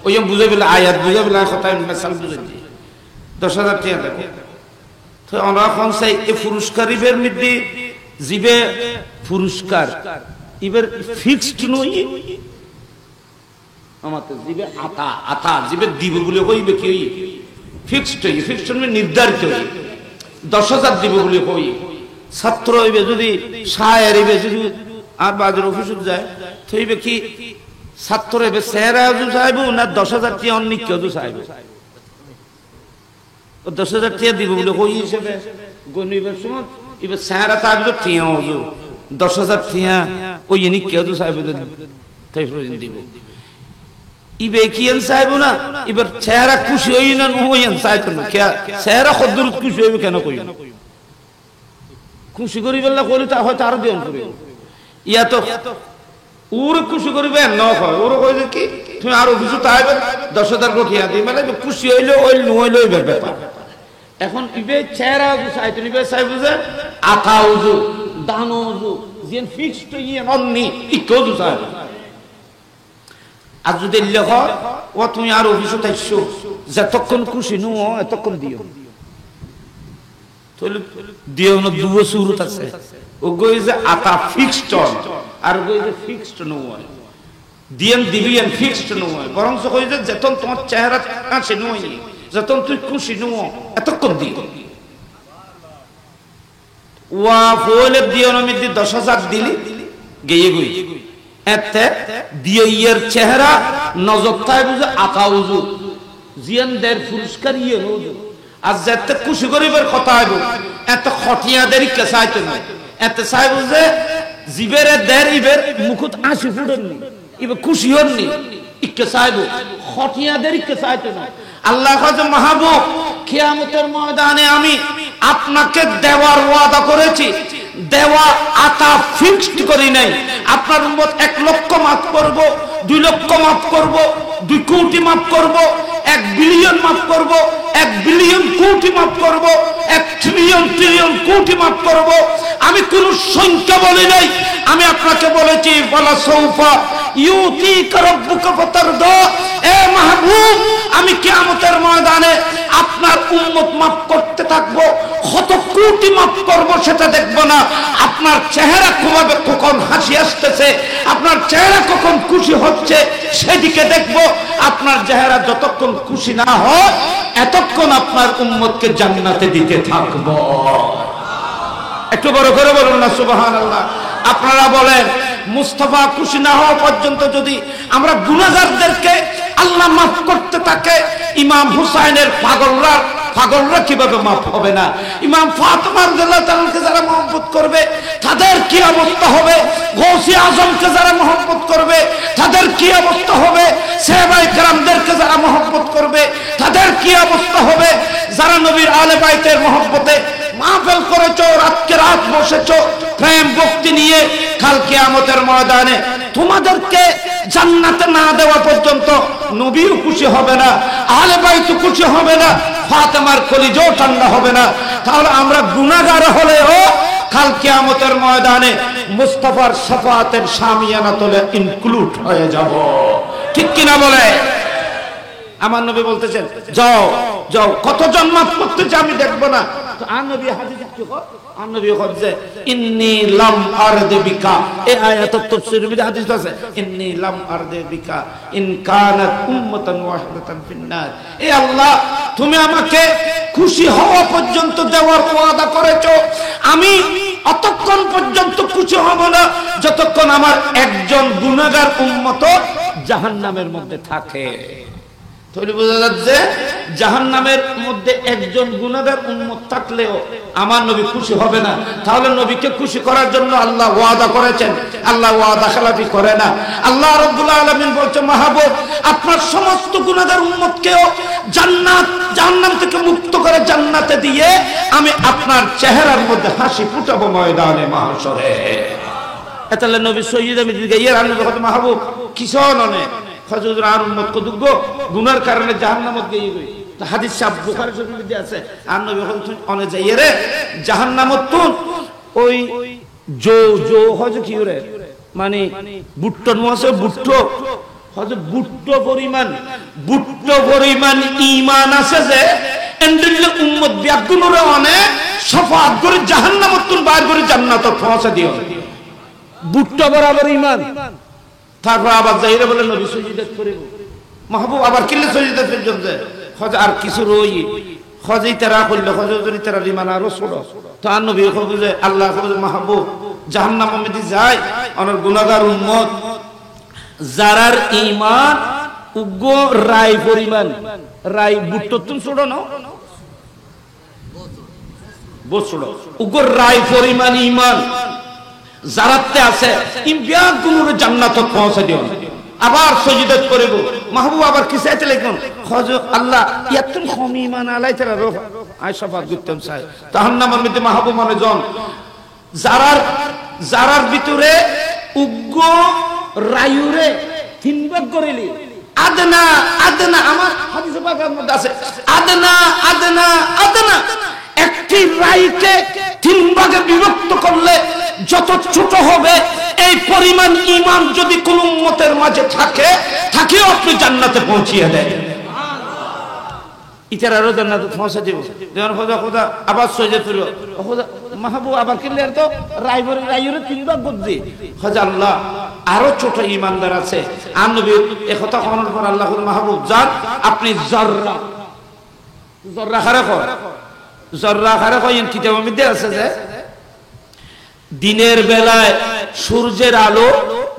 ওই বুঝে বলে আয়াত বুঝে বলে কথা মেসাল বুঝে দিই 10,000 টাকা দেবো। তো আমরা এখন চাই এই পুরস্কার ইবের মধ্যে জিবে পুরস্কার এবার ফিক্সড নই, আমাদের জিবে আতা আতা জিবে দিব বলে কইবে কি ফিক্সড হই, ফিক্সড নির্ধারিত হই 10,000 দিব বলে কই। ছাত্র হইবে যদি সায়ের হইবে যদি আর বাজার অফিসে যায় তো হইবে কি ছাত্র হইবে চেহারা চাইব না 10,000 টাকা অন্য কেউ চাইব, 10,000 টাকা দিব বলে কই হিসেবে গণিবের সময় এবার চেহারা চাইব তো টিয়া 10,000 টাকা ওই এনে কেউ চাইব তাই দিব ইবে কি চাইব না। এবার চেহারা খুশি হই না হইন চাইতো না, চেহারা কদ্দুর খুশি হইবে কেন কই খুশি করি বললে করি তা হয়তো আরো দিন করি ইয়া তো ওর খুশি করিবে ন হয় ওর কই যে কি তুমি আরো কিছু চাইবে 10,000 কোটি দিই মানে খুশি হইলে ওই নইলে ওই ব্যাপার। এখন ইবে চেহারা চাইতো ইবে চাইব যে আতা উজু দানো উজু যেন ফিক্সড ইয়ে অন্নি ইকো চাইবে। আর যদি লেখ ও তুমি আর অফিসে থাকছো যতক্ষণ খুশি নো এতক্ষণ দিও তাহলে দিও না দুও সুরত আছে ও গই যে আতা ফিক্সড আর গই যে ফিক্সড নয় দিয়েন দিবিয়েন ফিক্সড নয় বরং কই যে যতন তোমার চেহারা কাছে নয় যতন তুই খুশি নয় এতক্ষণ দি ওয়া ফলে দিও না মিদি 10,000 দিলি গিয়ে গই এতে দিয়ে এর চেহারা নজর তাই বুঝে আকা উজু জিয়ান দের পুরস্কার ইয়ে হলো আর যেতে খুশি করিবার কথা হইব এত খটিয়াদেরই কেসাইতে না এত সাহেব যে জিবেরে দের ইবের মুখত আসি ফুটেননি ইবে খুশি হননি ইকে সাহেব খটিয়াদেরই কেসাইতে না আল্লাহ কাছে মাহবুব কিয়ামতের ময়দানে আমি আপনাকে দেওয়ার ওয়াদা করেছি দেওয়া আতা ফিক্সড করি নাই আপনার উম্মত 1 লক্ষ মাফ করব 2 লক্ষ মাফ করব 2 কোটি মাফ করব 1 বিলিয়ন মাফ করব 1 বিলিয়ন কোটি মাফ করব 1 ট্রিলিয়ন ট্রিলিয়ন কোটি মাফ করব আমি কোন সংখ্যা বলি নাই আমি আপনাকে বলেছি বলা সৌফা ইউতিকা রাব্বুকা ফাতারদা এ মাহবুব আমি কিয়ামতের ময়দানে আপনার উম্মত মাফ করতে থাকবো কত কোটি মাফ করব সেটা দেখব না আপনার চেহারা কিভাবে কখন হাসি আসতেছে আপনার চেহারা কখন খুশি হচ্ছে সেদিকে দেখব আপনার চেহারা যতক্ষণ খুশি না হয় এতক্ষণ আপনার উম্মতকে জান্নাতে দিতে থাকব একটু বড় করে বলুন না সুবহানাল্লাহ আপনারা বলেন মুস্তাফা খুশি না হওয়া পর্যন্ত যদি আমরা গুনাহগারদেরকে আল্লাহ মাফ করতে থাকে ইমাম হুসাইনের পাগলরা কিভাবে মাফ হবে না ইমাম ফাতেমা রাদিয়াল্লাহু তাআলাকে যারা মহব্বত করবে তাদের কি অবস্থা হবে গৌসে আজমকে যারা মহব্বত করবে তাদের কি অবস্থা হবে সাহাবায়ে কেরামদেরকে যারা মহব্বত করবে তাদের কি অবস্থা হবে যারা নবীর আলে বাইতের মহব্বতে মাহফিল করেছো রাত বসেছো প্রেম ভক্তি নিয়ে কাল কিয়ামতের ময়দানে তোমাদেরকে জান্নাতে না দেওয়া পর্যন্ত নবীও খুশি হবে না আহলে বাইত খুশি হবে না ফাতেমার কলিজাও ঠান্ডা হবে না তাহলে আমরা গুনাহগার হলেও কাল কিয়ামতের ময়দানে মুস্তাফার শাফাআতের শামিয়ানা তলে ইনক্লুড হয়ে যাব ঠিক কি না বলে আমার নবী বলতেছেন যাও যাও কতজন মাফ করতেছে আমি দেখব না তো আর নবী হাদিস কি কয় আর নবী কয় যে ইন্নী লাম আরদে বিকা এই আয়াতের তাফসীরের মধ্যে হাদিস আছে ইন্নী লাম আরদে বিকা ইন কানাত উম্মাতান ওয়াহিদাতান ফিন্নার এ আল্লাহ তুমি আমাকে খুশি হওয়া পর্যন্ত দেওয়ার ওয়াদা করেছো আমি অতক্ষণ পর্যন্ত খুশি হব না যতক্ষণ আমার একজন গুনাহগার উম্মত জাহান্নামের মধ্যে থাকে তাহলে বোঝা যাচ্ছে জাহান্নামের মধ্যে একজন গুনাহগার উম্মত থাকলেও আমার নবী খুশি হবে না তাহলে নবীকে খুশি করার জন্য আল্লাহ ওয়াদা করেছেন আল্লাহ ওয়াদা খেলাফি করে না আল্লাহ রাব্বুল আলামিন বলছেন মাহবুব আপনার সমস্ত গুনাহগার উম্মতকেও জাহান্নাম থেকে মুক্ত করে জান্নাতে দিয়ে আমি আপনার চেহারার মধ্যে হাসি ফুটাবো ময়দানে মাহশরে এতালে নবী সৈয়দ আমি দিকে ইয়ার আনন্দ কত মাহবুব কিসন অনে হযরত আর উম্মত কো দুগ্গ গুনার কারণে জাহান্নামত গই গই তো হাদিস সাহেব বুখারী শরীফের মধ্যে আছে আর নবী বলেন অনে যাইয়ে রে জাহান্নামত তুন ওই জো হজ কি রে মানে বুট্টো আছে বুট্টো হজ বুট্টো পরিমাণ ঈমান আছে যে এন্ডলে উম্মত বিয়াগুনরে অনে শাফাআত করে জাহান্নামত তুন বাইর করে জান্নাতে পৌঁছে দিও বুট্টো বরাবর ঈমান তারপর আবার যাইরে বলে নবী সুজুদাত করিব মাহবুব আবার কিলে সুজুদাত পর্যন্ত হজ আর কিছু রই হজই তারা কইলে হজই তারা ঈমান আর ছোট তো আর নবী কইবে যে আল্লাহ কইবে মাহবুব জাহান্নামে মধ্যে যায় অনর গুনাহগার উম্মত যারার ঈমান উগ্র রাই পরিমাণ রাই বুট্টতুন ছোট না বছড় উগ্র রাই পরিমাণ ঈমান জারাতে আছে ইমবিয়া গুনুরে জান্নাতে পৌঁছে দিও আবার সজিদত করিব মাহবুব আবার কি চাইতে লাগবেন হযরত আল্লাহ ইয়াতুন কম ঈমান আলাই তারা রহ আয় শাফাত করতেন চাই জাহান্নামের মধ্যে মাহবুব মানে জন জারার ভিতরে উগ্র রায়ুরে তিন ভাগ করিলি আদনা আমার হাদিসে পাকের মধ্যে আছে আদনা একটি রায়কে তিন ভাগে বিভক্ত করলে যত ছোট হবে এই পরিমাণ ঈমান যদি কোন উম্মতের মাঝে থাকেও আপনি জান্নাতে পৌঁছিয়ে দেন ইতারারও জান্নাত পৌঁছে দিব যখন খোদা খোদা আবার সজে তুল খোদা মাহবুব আবার কিনলে তো রাইয়রে তিনবার বুদ্ধি খোদা আল্লাহ আরো ছোট ইমানদার আছে আর নবী এই কথা করার পর আল্লাহ মাহবুব যান আপনি জর্রা খারে কইন কিতাবের মধ্যে আছে যে দিনের বেলায় সূর্যের আলো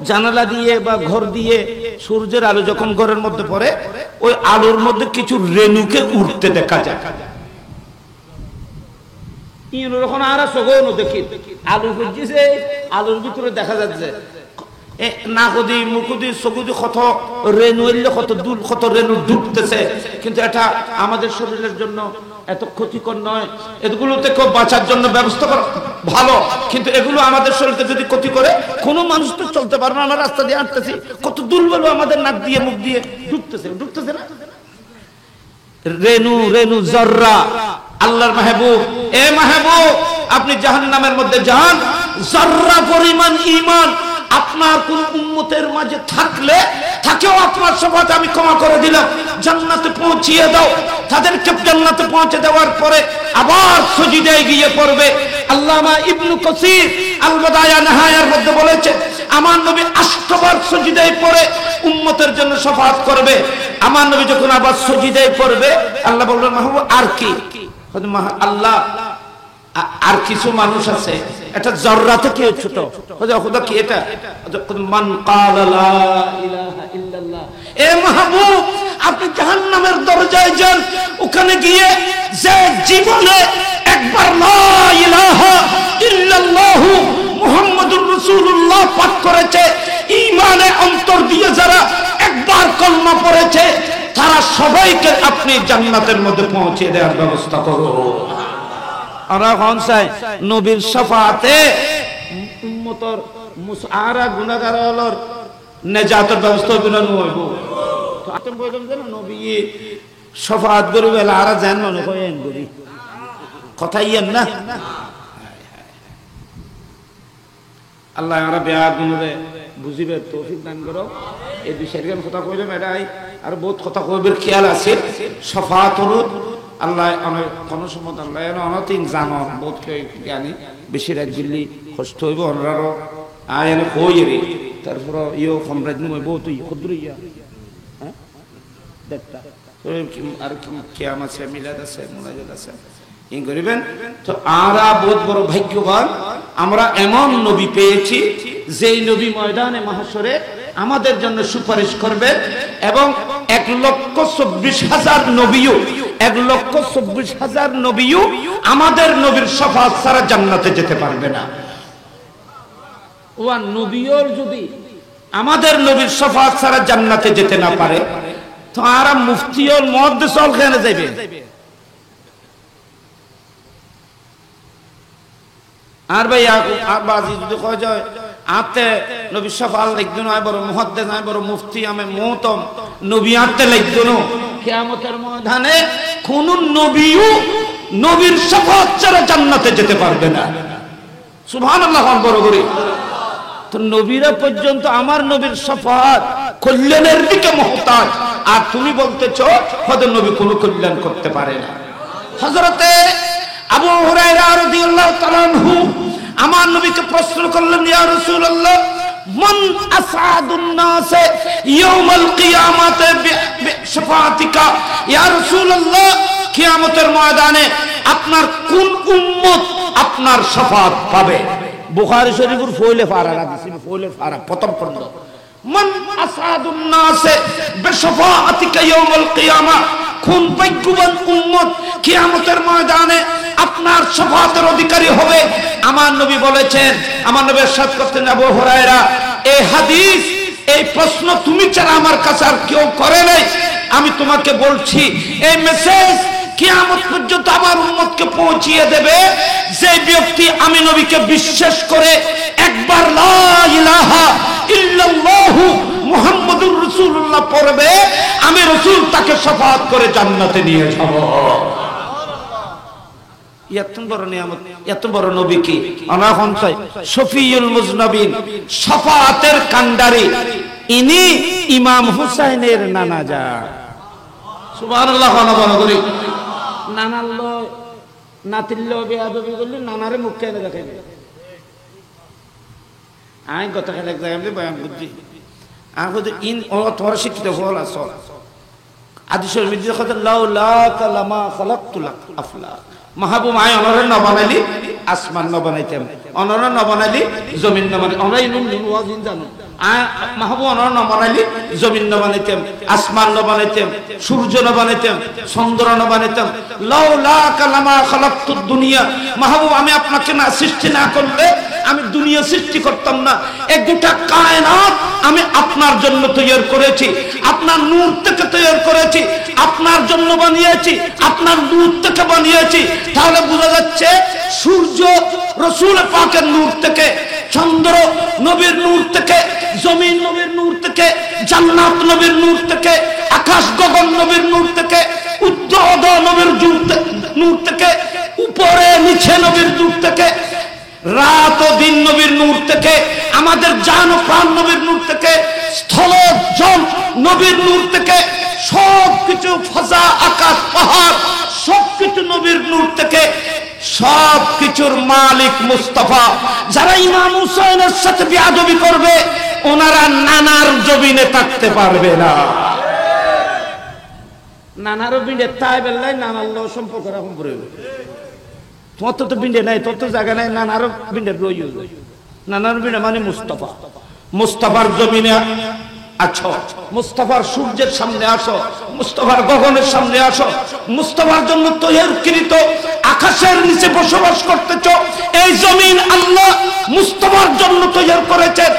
জানালা দিয়ে বা ঘর দিয়ে সূর্যের আলো যখন ঘরের মধ্যে পড়ে ওই আলোর মধ্যে কিছু রেণুকে উঠতে দেখা যায় যখন আর সগৌন দেখি আলু ফুটছে আলুর ভিতরে দেখা যাচ্ছে নাকদি মুকুদি সগুদি কত রেণু এলে কত রেণু ডুবতেছে কিন্তু এটা আমাদের শরীরের জন্য এত ক্ষতিকর নয় এগুলো থেকে বাঁচার জন্য ব্যবস্থা করা ভালো কিন্তু এগুলো আমাদের শরীরকে যদি ক্ষতি করে কোনো মানুষ তো চলতে পারবে না আমরা রাস্তা দিয়ে হাঁটতেছি কত দুর্বল আমাদের নাক দিয়ে মুখ দিয়ে ডুবতেছে না রেণু জর্রা আল্লাহর মাহবুব এ মাহবুব আপনি জাহান্নামের মধ্যে যান জর্রা পরিমাণ ঈমান আপনার কোন উম্মতের মাঝে থাকলে তাকেও আপনার শফাত আমি ক্ষমা করে দিলাম জান্নাতে পৌঁছিয়ে দাও তাদেরকে জান্নাতে পৌঁছে দেওয়ার পরে আবার সজিদায় গিয়ে পড়বে আল্লামা ইবনে কাসির আল বাদায়া নিহায়ার মধ্যে বলেছে আমার নবী 8 বার সজিদায় পড়ে উম্মতের জন্য শফাত করবে আমার নবী যখন আবার সজিদায় পড়বে আল্লাহ বললেন মাহবুব আর কি আল্লাহ আর কিছু মানুষ আছে এটা জর্রা থেকে ছোট খোদা কি এটা মান ক্বালা লা ইলাহা ইল্লাল্লাহ এ মাহবুব আপনি জাহান্নামের দরজায় যান ওখানে গিয়ে যে জীবনে একবার লা ইলাহা ইল্লাল্লাহ মুহাম্মাদুর রাসূলুল্লাহ পাঠ করেছে ঈমানে অন্তর দিয়ে যারা একবার কলমা পড়েছে তারা সবাইকে আপনি জান্নাতের মধ্যে পৌঁছে দেওয়ার ব্যবস্থা করুন আমরা কোন চাই নবীর শফাতে উম্মতর মুসআরা গুনাহগারর নেজাতের ব্যবস্থা হবে না হইব তো আতম বললাম যে নবী শফাত করবে আর জান মনে করেন করি কথাই না আল্লাহ আমরা বেয়া গুণরে বুঝিবে তৌফিক দান করো এই বিষয়ের কথা কইলাম এটাই আর বহুত কথা কইবার খেয়াল আছে শফাতর আল্লাহ অনেক কোন সময় আল্লাহ অনতিন জানো বহুত জ্ঞানী বেশি রাত দিল্লি কষ্ট হইব অনরারও আয় কই রে তারপর ইও সম্রাজ নয় বহুত ক্ষুদ্রিয়া হ্যাঁ দেখটা আর কিয়াম আছে মিলাদ আছে মুনাজাত আছে এই করিবেন তো আমরা বহুত বড় ভাগ্যবান আমরা এমন নবী পেয়েছি যেই নবী ময়দানে মাহশরে আমাদের জন্য সুপারিশ করবে এবং 1,24,000 নবীও 1,24,000 নবীও আমাদের নবীর শফাত ছাড়া জান্নাতে যেতে পারবে না ওয়া নবীর যদি আমাদের নবীর শফাত ছাড়া জান্নাতে যেতে না পারে তো আর মুফতির মুহাদ্দিস কেন যাবে আর ভাই আর বাজি যদি কয় যায় আতে নবী শফাত লিখদুন হয় বড় মুহাদ্দিস হয় বড় মুফতি আমি মুহতম নবী আতে লিখদুন কিয়ামতের ময়দানে কোন নবীও নবীর শফাত ছাড়া জান্নাতে যেতে পারবে না সুবহানাল্লাহ বড় করে তো নবীরা পর্যন্ত আমার নবীর শফাত কল্যাণের দিকে মুহতাজ আর তুমি বলতেছো হযরত নবী কোনো কল্যাণ করতে পারে না হযরতে আবু হুরায়রা রাদিয়াল্লাহু তাআলা আনহু আমার নবীকে প্রশ্ন করলেন ইয়া রাসূলুল্লাহ মান আসাদুন নাস ইয়াউমাল কিয়ামাতে বিশফাতিকা ইয়া রাসূলুল্লাহ কিয়ামতের ময়দানে আপনার কোন উম্মত আপনার শফাত পাবে বুখারী শরীফের ফয়লে ফারা হাদিস ফয়লে ফারা প্রথম খণ্ড মান আসাদুন নাস বিশফাতিকা ইয়াউমাল কিয়ামা কোন ভাগ্যবান উম্মত কিয়ামতের ময়দানে আপনার শফাতের অধিকারী হবে আমার নবী বলেছেন আমার নবী ইরশাদ করতেন আবু হুরায়রা এই হাদিস এই প্রশ্ন তুমি ছাড়া আমার কাছে আর কেউ করে নাই আমি তোমাকে বলছি এই মেসেজ কিয়ামত পর্যন্ত আমার উম্মতকে পৌঁছিয়ে দেবে যে ব্যক্তি আমি নবীকে বিশ্বাস করে একবার লা ইলাহা ইল্লাল্লাহ মুহাম্মাদুর রাসূলুল্লাহ পড়বে আমি রাসূল তাকে শফাত করে জান্নাতে নিয়ে যাব এত বড় নিয়ামত এত বড় নবী কি অনাহন চাই শফিউল মুজনাবিন শফাতের কান্ডারি ইনি ইমাম হুসাইনের নানা জান সুবহানাল্লাহ বলা করি নানার লয় নাতির লয় বেয়াদবি করলে নানারে মুখ কেন দেখাইবে আমি গতকাল এক জায়গায় বয়ান করছি আমি বলছি ইন ও তোমার শিক্ষিত ফল আস আদিসের মির্জা কথা লাউলা কালামা খালাকতুল আফলাক মাহবুব আয় অনরের ন বানাইলি আসমান ন বানাইতাম অনরের ন বানাইলি জমিন ন বানাই অনরাই নুন নুন ওয়াজিন জানো মাহবুব অনর ন বানাইলি জমিন ন বানাইতাম আসমান ন বানাইতাম সূর্য ন বানাইতাম চন্দ্র ন বানাইতাম লাউলা কালামা খালাকতুদ দুনিয়া মাহবুব আমি আপনাকে না সৃষ্টি না করলে আমি দুনিয়া সৃষ্টি করতাম না এই গোটা কায়নাত আমি আপনার জন্য তৈরি করেছি আপনার নূর থেকে তৈরি করেছি আপনার জন্য বানিয়েছি আপনার নূর থেকে বানিয়েছি তাহলে বোঝা যাচ্ছে সূর্য রাসূল পাকের নূর থেকে চন্দ্র নবীর নূর থেকে জমিন নবীর নূর থেকে জান্নাত নবীর নূর থেকে আকাশ গগন নবীর নূর থেকে উদ্যোগ নবীর নূর থেকে উপরে নিচে নবীর নূর থেকে রাত ও দিন নবীর নূর থেকে আমাদের জান ও প্রাণ নবীর নূর থেকে স্থল জল নবীর নূর থেকে সবকিছু ফাজা আকাশ পাহাড় সবকিছু নবীর নূর থেকে সবকিছুর মালিক মুস্তাফা যারা ইমাম হুসাইনের সাথে বেয়াদবি করবে ওনারা নানার জমিনে থাকতে পারবে না নানার বিন্দে তাই বেলায় নানার লো সম্পর্ক রাখুন পড়বে তোমার তো বিন্দে নাই তোর তো জায়গা নাই নানার বিন্দে রই নানার বিন্দে মানে মুস্তাফা মুস্তাফার জমিনে আছো মুস্তাফার সূর্যের সামনে আসো মুস্তাফার গগনের সামনে আসো মুস্তাফার জন্য তৈরিকৃত আকাশের নিচে বসবাস করতেছ এই জমিন আল্লাহ মুস্তাফার জন্য তৈরি করেছেন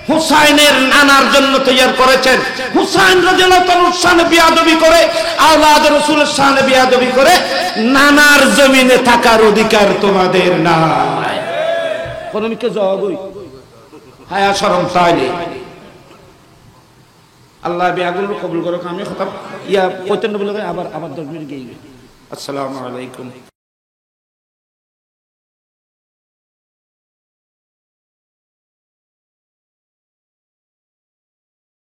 হুসাইনের নানার জন্য তৈরি করেছেন হুসাইন রাদিয়াল্লাহু তাআলার শানে বিয়াদবি করে আওলাদ রাসূলের শানে বিয়াদবি করে নানার জমিনে থাকার অধিকার তোমাদের নাই কোন মিকে জবাবই হায়া শরম তাইলে আল্লাহ বিয়াগুলো কবুল করুক আমি কথা ইয়া কইতেন বলে আবার 10 মিনিট গিয়ে আসসালামু আলাইকুম